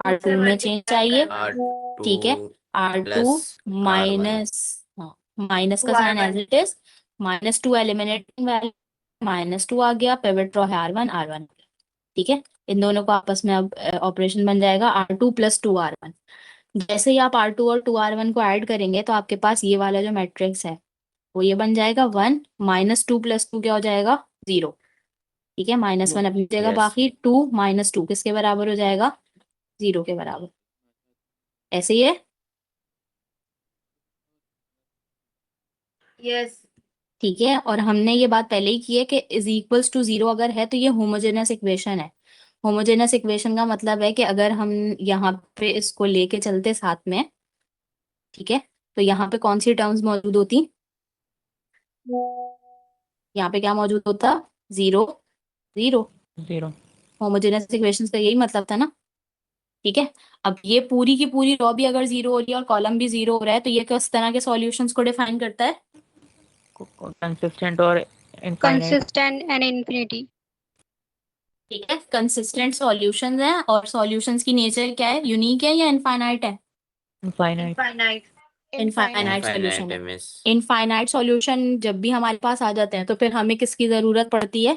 R2 में चेंज चाहिए। R2 ठीक है, R2 प्लस माइनस, हाँ माइनस का sign as it is, -2 eliminating value, -2 आ गया, पिवट रॉ है R1 R1। ठीक है, इन दोनों को आपस में अब ऑपरेशन बन जाएगा R2 + 2R1। जैसे ही आप R2 और 2R1 को ऐड करेंगे तो आपके पास ये वाला जो मैट्रिक्स है वो ये बन जाएगा 1 -2 + 2 क्या हो जाएगा 0। ठीक है, -1 अपनी जगह Yes. बाकी, 2 -2 किसके बराबर हो जाएगा 0 के बराबर। ऐसे ही है। यस। ठीक है, और हमने ये बात पहले ही की है कि इज इक्वल्स टू 0 अगर है तो ये होमोजेनस इक्वेशन है। होमोजेनस इक्वेशन का मतलब है कि अगर हम यहाँ पे इसको लेके चलते साथ में, ठीक है, तो यहाँ पे कौन सी टर्म्स मौजूद होती, यहाँ पे क्या मौजूद होता 0 0। 0 होमोजेनस इक्वेशंस का यही मतलब था ना। ठीक है, अब ये पूरी की पूरी रो भी अगर 0 हो रही है और कॉलम भी 0 हो रहा है तो ये किस तरह के सॉल्यूशंस को डिफाइन करता है, कंसिस्टेंट और इनफाइनाइट। Consistent and infinity. ठीक है, कंसिस्टेंट सॉल्यूशंस हैं और सॉल्यूशंस की नेचर क्या है, यूनिक है या इनफाइनाइट है, infinite. Finite. Infinite solution infinite है। है मिस। इनफाइनाइट सॉल्यूशन जब भी हमारे पास आ जाते हैं तो फिर हमें किसकी जरूरत पड़ती है,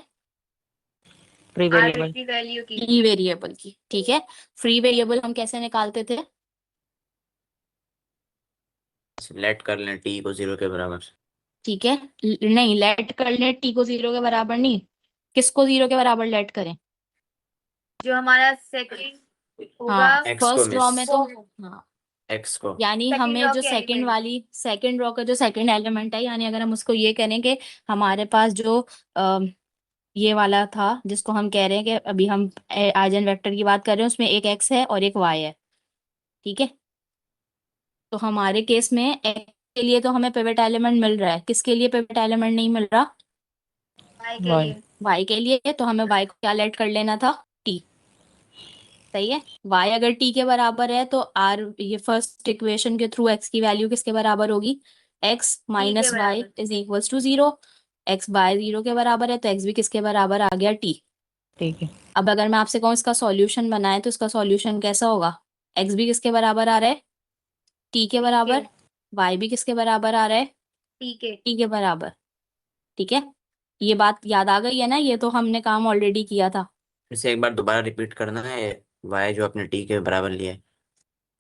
फ्री वेरिएबल। आर्बिट्री वैल्यू की। फ्री वेरिएबल की। ठीक है, फ्री वेरिएबल हम कैसे निकालते थे, लेट कर लें t को 0 के बराबर। ठीक है, नहीं लेट कर ले t को 0 के बराबर नहीं, किसको 0 के बराबर लेट करें, जो हमारा सेकंड होगा हाँ X को फर्स्ट रॉ मिस। में तो, हाँ x को यानी Second हमें row जो के सेकंड element। वाली सेकंड रॉ का जो सेकंड एलिमेंट है, यानी अगर हम उसको ये करें कि हमारे पास जो ये वाला था जिसको हम कह रहे हैं कि अभी हम आइजन वेक्टर की बात कर रहे हैं, उसमें एक एक्स है और एक वाई है, ठीक है। तो हमारे केस में एक्स के लिए तो हमें पिवट एलिमेंट मिल रहा है, किसके लिए पिवट एलिमेंट नहीं मिल रहा? y के Y लिए। वाई के लिए। तो हमें वाई को क्या लेट कर लेना था? टी। सही है। वाई अगर टी के बराबर है तो आर, ये फर्स्ट इक्वेशन के थ्रू एक्स की वैल्यू किसके बराबर होगी? एक्स t के माइनस वाई बराबर। Is equals to zero. X by zero के बराबर है तो एक्स भी किसके बराबर आ गया? टी। ठीक है। अब अगर मैं आपसे कहूँ इसका सॉल्यूशन बनाए तो इसका सॉल्यूशन कैसा होगा? एक्स भी किसके बराबर आ रहा है? टी के बराबर। वाई भी किसके बराबर आ रहा है? t के। टी के बराबर। ठीक है, ये बात याद आ गई है ना? ये तो हमने काम ऑलरेडी किया था। इसे एक बार दोबारा रिपीट करना है, वाई जो अपने टी के बराबर लिया है।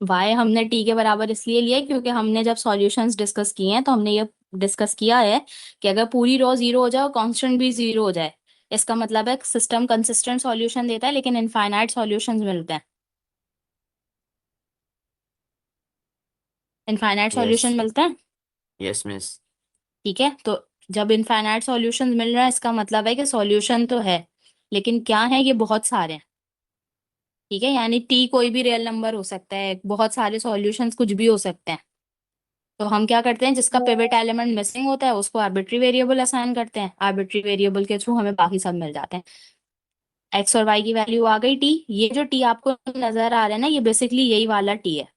वाई हमने टी के बराबर इसलिए लिया है क्योंकि हमने जब सॉल्यूशंस डिस्कस किए हैं तो हमने ये डिस्कस किया है कि अगर पूरी रो जीरो हो जाए और कांस्टेंट भी जीरो हो जाए, इसका मतलब है सिस्टम कंसिस्टेंट सॉल्यूशन देता है लेकिन इनफाइनाइट सॉल्यूशंस मिलते हैं। Infinite yes. सॉल्यूशन मिलते हैं। Yes miss. ठीक है, तो जब इनफाइनाइट सॉल्यूशंस मिल रहा है इसका मतलब है कि सॉल्यूशन तो है, लेकिन क्या है? ये बहुत सारे हैं। ठीक है, यानी टी कोई भी रियल नंबर हो सकता है, बहुत सारे सॉल्यूशंस कुछ भी हो सकते हैं। तो हम क्या करते हैं, जिसका पिवट एलिमेंट मिसिंग होता है उसको आर्बिट्री वेरिएबल असाइन करते हैं, आर्बिट्री वेरिएबल के थ्रू हमें बाकी सब मिल जाते हैं। एक्स और वाई की वैल्यू आ गई टी। ये जो टी आपको नजर आ रहा है ना, ये बेसिकली यही वाला टी है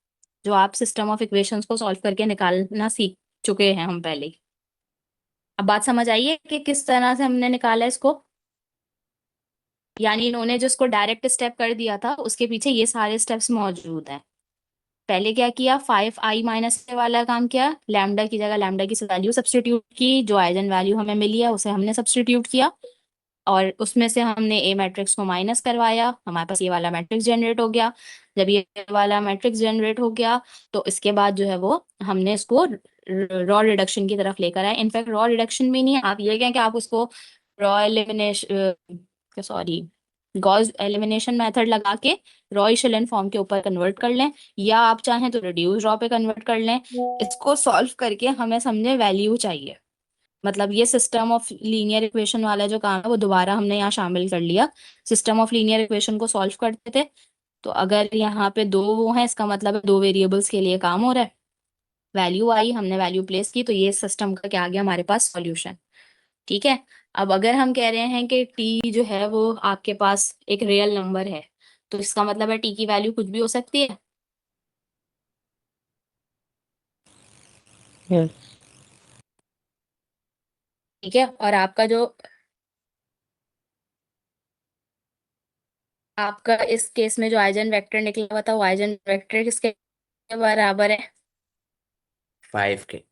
जो आप सिस्टम ऑफ इक्वेशंस को सॉल्व करके निकालना सीख चुके हैं हम पहले ही। अब बात समझ आई है कि किस तरह से हमने निकाला इसको? यानी इन्होंने जो इसको डायरेक्ट स्टेप कर दिया था उसके पीछे ये सारे स्टेप्स मौजूद हैं। पहले क्या किया? 5i वाला काम किया, लैम्डा की जगह लैम्डा की वैल्यू सब्सटीट्यूट की, जो आइजन वैल्यू हमें मिली है उसे हमने सब्सटीट्यूट किया, और उसमें से हमने ए मैट्रिक्स को माइनस करवाया, हमारे पास ये वाला मैट्रिक्स जनरेट हो गया। जब ये वाला मैट्रिक्स जनरेट हो गया तो इसके बाद जो है वो हमने इसको रॉ रिडक्शन की तरफ लेकर आए। इनफैक्ट रॉ रिडक्शन भी नहीं है, आप ये कहें कि आप उसको raw elimination, sorry, Gauss elimination method लगा के रॉ इशेलन फॉर्म के ऊपर कन्वर्ट कर लें, या आप चाहें तो रिड्यूस रॉ पे कन्वर्ट कर लें। इसको सॉल्व करके हमें समझे वैल्यू चाहिए, मतलब ये सिस्टम ऑफ लीनियर इक्वेशन वाला जो काम है वो दोबारा हमने यहाँ शामिल कर लिया। सिस्टम ऑफ लीनियर इक्वेशन को सॉल्व करते थे, तो अगर यहाँ पे दो वो हैं इसका मतलब है दो वेरिएबल्स के लिए काम हो रहा है। वैल्यू आई, हमने वैल्यू प्लेस की, तो ये सिस्टम का क्या आ गया हमारे पास? सॉल्यूशन। ठीक है। अब अगर हम कह रहे हैं कि टी जो है वो आपके पास एक रियल नंबर है, तो इसका मतलब है टी की वैल्यू कुछ भी हो सकती है। यस। ठीक है, और आपका जो आपका इस केस में जो आइजन वेक्टर निकला हुआ था वो आइजन वेक्टर किसके बराबर है? 5 के।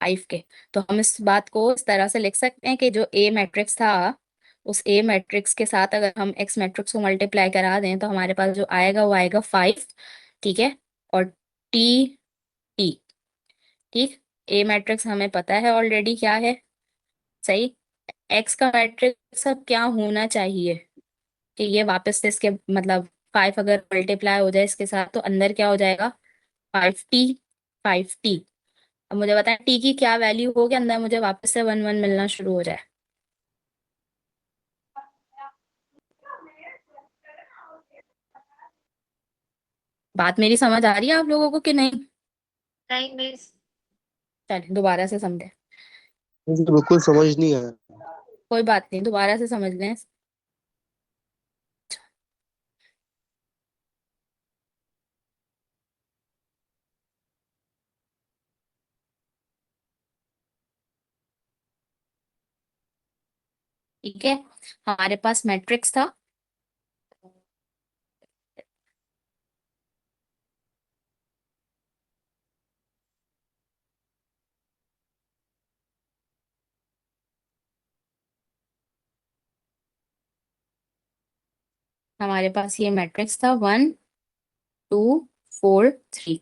5 के। तो हम इस बात को इस तरह से लिख सकते हैं कि जो ए मैट्रिक्स था, उस ए मैट्रिक्स के साथ अगर हम एक्स मैट्रिक्स को मल्टीप्लाई करा दें तो हमारे पास जो आएगा वो आएगा 5। ठीक है, और टी, टी, ठीक। ए मैट्रिक्स हमें पता है ऑलरेडी क्या है, सही। एक्स का मैट्रिक्स अब क्या होना चाहिए कि ये वापस से इसके मतलब 5 अगर मल्टीप्लाई हो जाए इसके साथ तो अंदर क्या हो जाएगा? 5t। 5t। अब मुझे बताएं टी की क्या वैल्यू हो के अंदर मुझे वापस से 1 1 मिलना शुरू हो जाए? बात मेरी समझ आ रही है आप लोगों को कि नहीं? नहीं मिस। चलिए दोबारा से समझे। मुझे बिल्कुल समझ नहीं आया। कोई बात नहीं, दोबारा से समझ लें। ठीक है, हमारे पास मैट्रिक्स था, हमारे पास ये मैट्रिक्स था 1 2 4 3।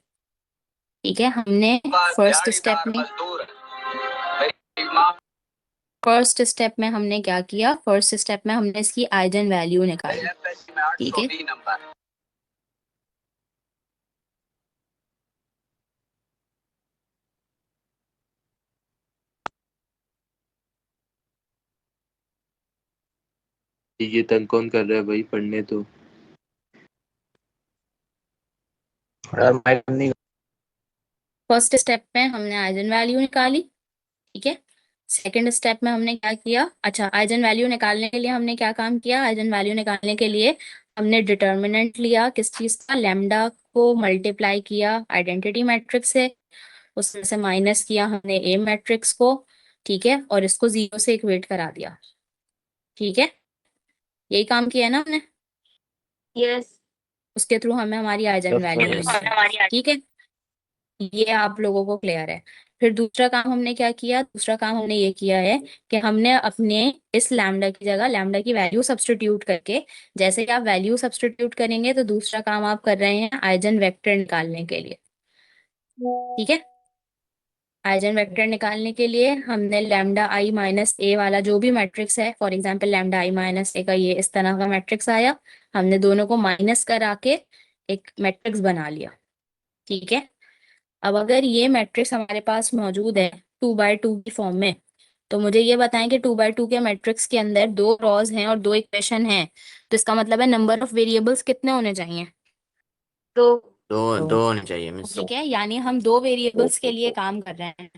ठीक है, हमने फर्स्ट स्टेप में हमने क्या किया? फर्स्ट स्टेप में हमने इसकी आइजन वैल्यू निकाली। ठीक है, ये तंग कौन कर रहा है भाई, पढ़ने तो। फर्स्ट स्टेप में हमने आइजन वैल्यू निकाली, ठीक है। सेकंड स्टेप में हमने क्या किया, अच्छा आइजन वैल्यू निकालने के लिए हमने क्या काम किया, आइजन वैल्यू निकालने के लिए हमने डिटर्मिनेंट लिया किस चीज का, लैम्डा को मल्टीप्लाई किया आइडेंटिटी मैट्रिक्स से, उसमें से माइनस किया हमने ए मैट्रिक्स को, ठीक है, और इसको 0 से इक्वेट करा दिया, ठीक है। यही काम किया ना हमने, यस उसके थ्रू हमें हमारी आइजन वैल्यू Yes. मिली, ठीक है। ये आप लोगों को क्लियर है। फिर दूसरा काम हमने क्या किया, दूसरा काम हमने ये किया है कि हमने अपने इस लैम्डा की जगह लैम्डा की वैल्यू सब्स्टिट्यूट करके, जैसे कि आप वैल्यू सब्स्टिट्यूट करेंगे तो दूसरा काम आप कर रहे हैं आइजन वेक्टर निकालने के लिए, ठीक है। आइजन वेक्टर निकालने के लिए हमने लैम्डा आई माइनस ए वाला जो भी मैट्रिक्स है, for example lambda I minus ए का ये इस तरह का मैट्रिक्स आया, हमने दोनों को माइनस करा के एक मैट्रिक्स बना लिया, ठीक है। अब अगर ये मैट्रिक्स हमारे पास मौजूद है 2x2 की फॉर्म में, तो मुझे ये बताएं कि 2x2 के मैट्रिक्स के अंदर 2 रॉज हैं और 2 इक्वेशन हैं, तो इसका मतलब है नंबर ऑफ वेरिएबल्स कितने होने चाहिए, तो दो होने चाहिए मिस। ठीक है। यानी हम 2 वेरिएबल्स के लिए काम कर रहे हैं।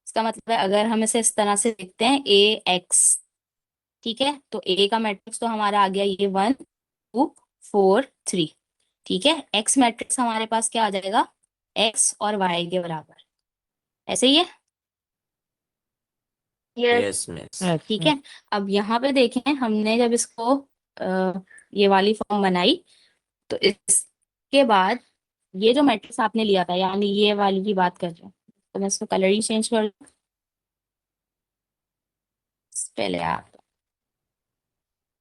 इसका मतलब है अगर हम इसे इस तरह से देखते हैं ए एक्स, ठीक है, तो ए का मैट्रिक्स तो हमारा आ गया ये 1 2 4 3, ठीक है। एक्स मैट्रिक्स हमारे पास क्या आ जाएगा, एक्स और वाई के बराबर, ऐसे ही है, यस यस मिस। ठीक है। अब यहाँ पे देखें हमने जब इसको ये वाली फॉर्म बनाई, तो इसके बाद ये जो मैट्रिक्स आपने लिया था, यानी ये वाली की बात कर रहे हैं, तो मैं इसको कलर ही चेंज कर दूं, पहले आप,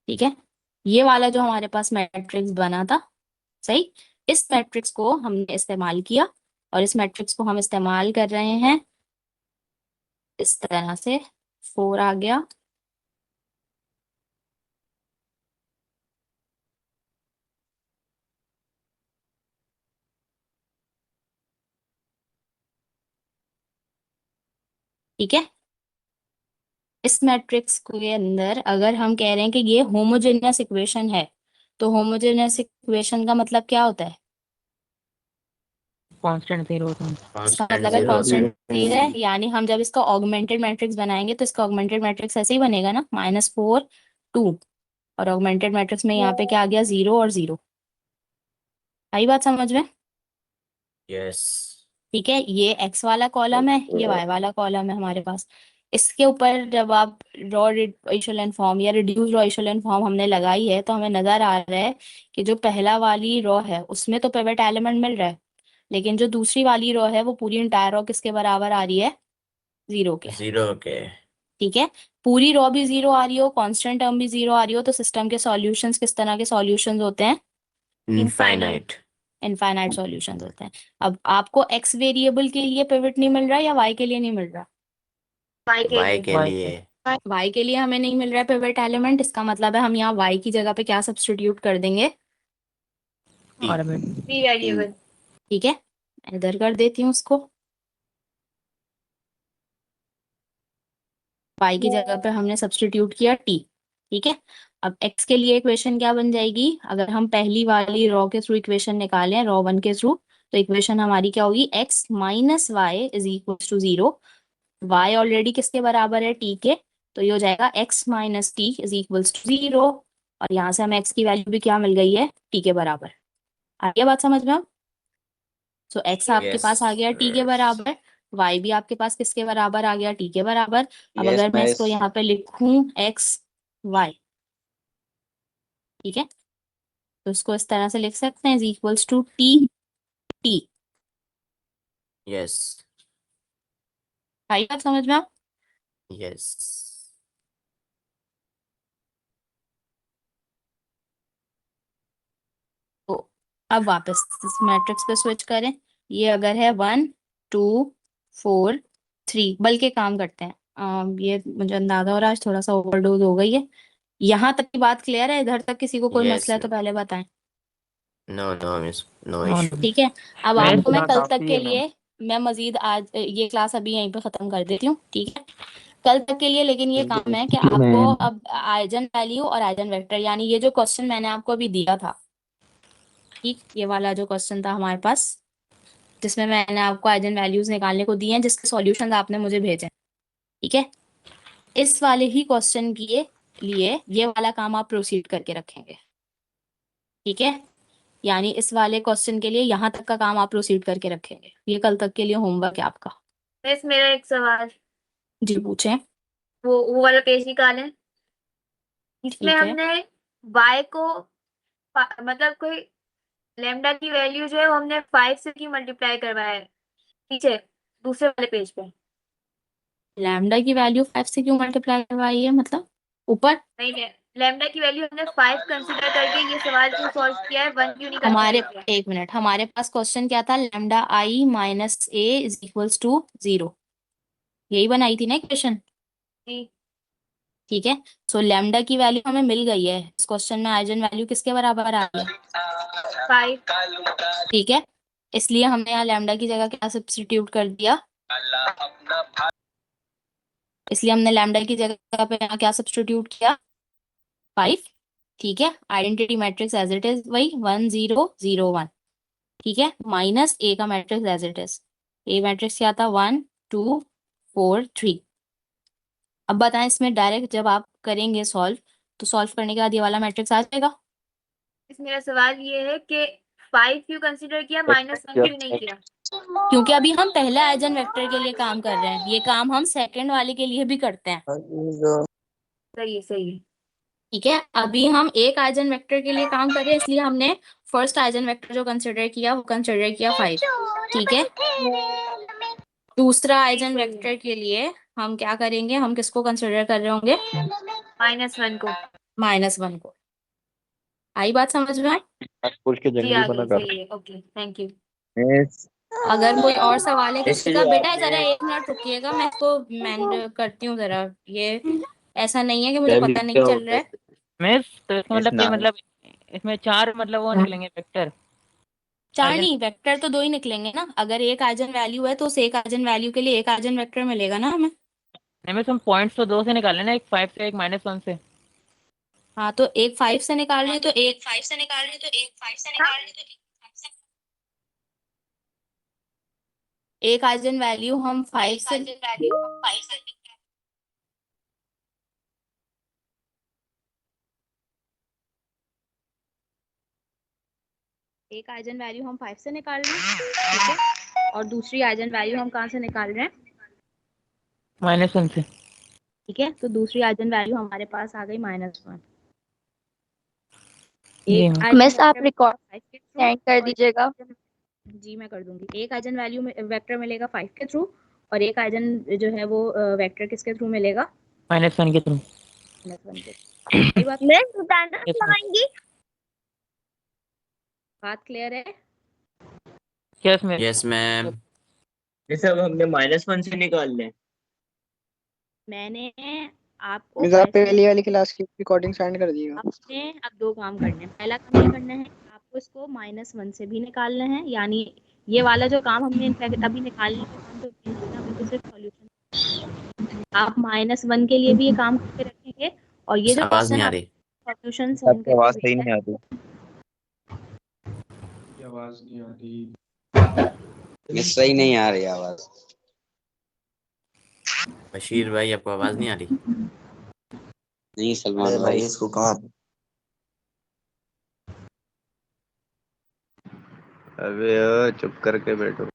ठीक है। ये वाला जो हमारे पास मैट्रिक्स बना था, सही, इस मैट्रिक्स को हमने इस्तेमाल किया और इस मैट्रिक्स को हम इस्तेमाल कर रहे हैं इस तरह से, 4 आ गया, ठीक है। इस मैट्रिक्स के अंदर अगर हम कह रहे हैं कि ये होमोजेनियस इक्वेशन है, तो होमोजेनियस इक्वेशन का मतलब क्या होता है, कांस्टेंट 0 होता है। इसका कांस्टेंट मतलब है जीरो। कांस्टेंट स्थिर है, यानी हम जब इसका ऑगमेंटेड मैट्रिक्स बनाएंगे तो इसका ऑगमेंटेड मैट्रिक्स ऐसे ही बनेगा ना, -4 2, और ऑगमेंटेड मैट्रिक्स में यहाँ पे क्या आ गया, 0 और 0, आई बात समझ में, यस। ठीक है। ये एक्स वाला कॉलम है, ये वाई वाला कॉलम है हमारे पास। इसके ऊपर जब आप रॉ इशेलन फॉर्म या रिड्यूस रॉ इशेलन फॉर्म हमने लगाई है, तो हमें नजर आ रहा है कि जो पहला वाली रॉ है उसमें तो पिवट एलिमेंट मिल रहा है, लेकिन जो दूसरी वाली रॉ है वो पूरी इंटायर रॉ किसके बराबर आ रही है, 0 के, 0 के। ठीक है। पूरी रॉ भी 0 आ रही हो, कांस्टेंट टर्म भी 0 आ रही हो, तो सिस्टम के सॉल्यूशंस किस तरह के सॉल्यूशंस होते हैं, इनफाइनाइट। इनफाइनाइट सॉल्यूशंस होते हैं। अब आपको एक्स वेरिएबल के लिए पिवट नहीं मिल रहा या वाई के लिए नहीं मिल रहा, वाई के वाई लिए के लिए। वाई के लिए हमें नहीं मिल रहा है पिवट एलिमेंट, इसका मतलब है हम यहाँ वाई की जगह पे क्या सब्स्टिट्यूट कर देंगे, और थ्री वेरिएबल ठीक है। मैं इधर कर देती हूँ उसको, वाई की जगह पे हमने सब्स्टिट्यूट किया टी, ठीक है। अब एक्स के लिए इक्वेशन क्या बन जाएगी, अगर हम पहली वाली रॉ के थ्रू इक्वेशन निकालें, रॉ 1 के थ्रू, तो इक्वेशन हमारी क्या होगी, x minus y is equal to 0, y already किसके बराबर है, टी के, तो ये हो जाएगा x minus t is equal to 0, और यहाँ से हमें एक्स की वैल्यू भी क्या मिल गई है, टी के बराबर। आ गया बात समझ में अब? सो एक्स आपके यस पास आ गया टी के बराबर, वाई भी आपके पास किसके बराबर आ गया, टी के बराबर। अब यस अगर मैं इसको मिस। यहाँ पे लिखूं एक्स वाई, ठीक है, तो इसको इस तरह से लिख सकते हैं is equals to t t, yes आई बात समझ में आप? यस। तो अब वापस इस मैट्रिक्स पे स्विच करें, ये अगर है 1 2 4 3, बल्कि काम करते हैं, ये मुझे अंदाजा हो रहा है आज थोड़ा सा ओवरडोज हो गई है। यहाँ तक की बात क्लियर है, इधर तक किसी को कोई यस मसला है तो पहले बताएं, नो नो मिस, नो हाँ, इशू। ठीक है। अब मैं आपको मैं सुना कल तक काफी के है मैम। लिए मैं मजीद आज ये क्लास अभी यहीं पे खत्म कर देती हूँ, ठीक है। कल तक के लिए लेकिन ये काम है कि आपको अब आइजन वैल्यू और आइजन वेक्टर, यानी ये जो क्वेश्चन मैंने आपको अभी दिया था, ठीक, ये वाला जो क्वेश्चन था हमारे पास, जिसमें मैंने आपको आइजन वैल्यूज निकालने को दिए हैं, जिसके सॉल्यूशंस आपने मुझे भेजे, ठीक है, इस वाले ही क्वेश्चन के लिए ये वाला काम आप प्रोसीड करके रखेंगे, ठीक है, यानी इस वाले क्वेश्चन के लिए यहाँ तक का काम आप प्रोसीड करके रखेंगे। ये कल तक के लिए होमवर्क है आपका। मिस मेरा एक सवाल, जी पूछें। वो वाला पेज निकालें, इसमें ठीक है। हमने y को मतलब कोई लैम्डा की वैल्यू जो है वो हमने 5 से की मल्टीप्लाई करवाया है पीछे दूसरे वाले पेज पे। लैम्डा की वैल्यू 5 से क्यों मल्टीप्लाई करवाई है, मतलब ऊपर? नहीं, लैम्डा की वैल्यू हमने 5 कंसीडर करके ये सवाल क्यों सॉल्व किया है, 1 क्यों नहीं हमारे कंसीडर किया? एक मिनट, हमारे पास क्वेश्चन क्या था, lambda I minus A is equals to 0, यही बनाई थी ना इक्वेशन, जी ठीक है। सो लैम्डा की वैल्यू हमें मिल गई है, इस क्वेश्चन में आइजन वैल्यू किसके बराबर आ गई है, 5। ठीक है, इसलिए हमने यहाँ लैम्डा की जगह क्या सब्स्टिट्यूट कर दिया, इसलिए हमने लैम्डा की जगह पे यहाँ क्या सब्स्टिट्यूट किया, 5, ठीक है, identity matrix as it is वही 1 0 0 1, ठीक है, माइनस ए का matrix as it is, A matrix क्या था 1 2 4 3। अब बताएं इसमें डायरेक्ट जब आप करेंगे सॉल्व, तो सॉल्व करने के बाद ये वाला मैट्रिक्स आ जाएगा। मेरा सवाल ये है कि 5 क्यों कंसीडर किया, -1 क्यों नहीं किया? क्योंकि अभी हम पहले आइजन वेक्टर के लिए काम कर रहे हैं, ये काम हम सेकंड वाले के लिए भी करते हैं, सही है सही है। ठीक है। अभी हम एक आइजन वेक्टर के लिए काम कर रहे हैं, इसलिए हमने फर्स्ट आइजन वेक्टर जो कंसिडर किया वो कंसिडर किया 5, ठीक है। दूसरा आइजन वेक्टर के लिए हम क्या करेंगे, हम किसको कंसिडर कर रहे होंगे, -1 को। -1 को। आई बात समझ में? जी आ गई, सही है, ओके थैंक यू। अगर कोई और सवाल है किसी का, बेटा जरा 1 मिनट रुकिएगा, मैं इसको मेंड करती हूँ जरा, ये ऐसा नहीं है कि मुझे पता नहीं चल रहा है। मिस तो इसका मतलब ये मतलब इसमें 4 मतलब वो निकलेंगे वेक्टर, 4 नहीं, वेक्टर तो 2 ही निकलेंगे ना, अगर एक आइजन वैल्यू है तो उस एक आइजन वैल्यू के लिए एक आइजन वेक्टर मिलेगा ना हमें। नहीं मिस हम पॉइंट्स तो 2 से निकाल लेना, एक 5 से एक -1 से। हाँ तो एक 5 से निकाल रहे तो एक 5 से निकाल रहे तो एक 5 से निकाल रहे तो एक आइजन वैल्यू हम 5 से एक आइजन वैल्यू हम 5 से निकाल रहे हैं, ठीक है, और दूसरी आइजन वैल्यू हम कहाँ से निकाल रहे हैं, -1 से, ठीक है। तो दूसरी आइजन वैल्यू हमारे पास आ गई -1। जी मिस आप रिकॉर्ड सेंड कर दीजिएगा। जी मैं कर दूंगी। एक आइजन वैल्यू वेक्टर मिलेगा 5 के थ्रू, और एक आइजन जो है वो वेक्टर किसके थ्रू मिलेगा, -1 के थ्रू। -1 के। सही बात, बात क्लियर है? Yes miss. Yes ma'am. जैसे अब हमने -1 से निकाल लें। मैंने आपको मिस आप पहली वाली क्लास की रिकॉर्डिंग सेंड कर दिएगा। आपने अब 2 काम करने हैं। पहला काम ये करना है, आपको इसको -1 से भी निकालना है, यानी ये वाला जो काम हमने इनफैक्ट अभी निकालने का काम तो अभी तो सिर्फ सॉल्यूशन, आप -1 के लिए भी ये काम करके रखेंगे, और ये जो आवाज नहीं क्वेश्चन आ आप रही, सॉल्यूशन सेंड करके आवाज सही भेजा नहीं है, आती। आवाज नहीं आ रही, सही नहीं आ रही आवाज। बशीर भाई आपको आवाज नहीं आ रही? नहीं सलमान भाई इसको कहाँ, अबे चुप करके बैठो।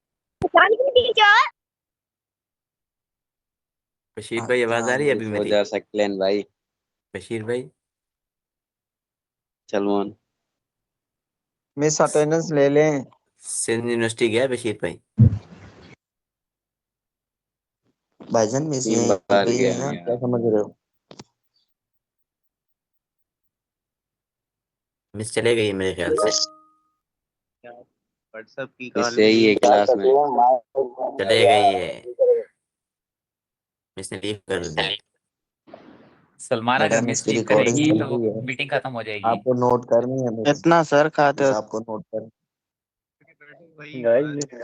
बशीर भाई आवाज आ रही है अभी मेरी? जा सकलेन भाई बशीर भाई सलमान मिस अटेंडेंस ले लें। सिंध यूनिवर्सिटी गया है बशीर भाई? भाईजान मिस यहीं बाहर पे ही गया है ना, यार। क्या समझ रहे हो? मिस चले गई है मेरे ख्याल से, व्हाट्सएप की मिस यही है क्लास में। चले गई है, मिस ने लीव कर दिया। सलमान बेटा अगर मिस मिस की लीव रिकॉर्डिंग करेगी चल तो रही है, मीटिंग खत्म हो जाएगी। आपको नोट करनी है मिस, इतना सर खाते मिस आपको नोट करनी है।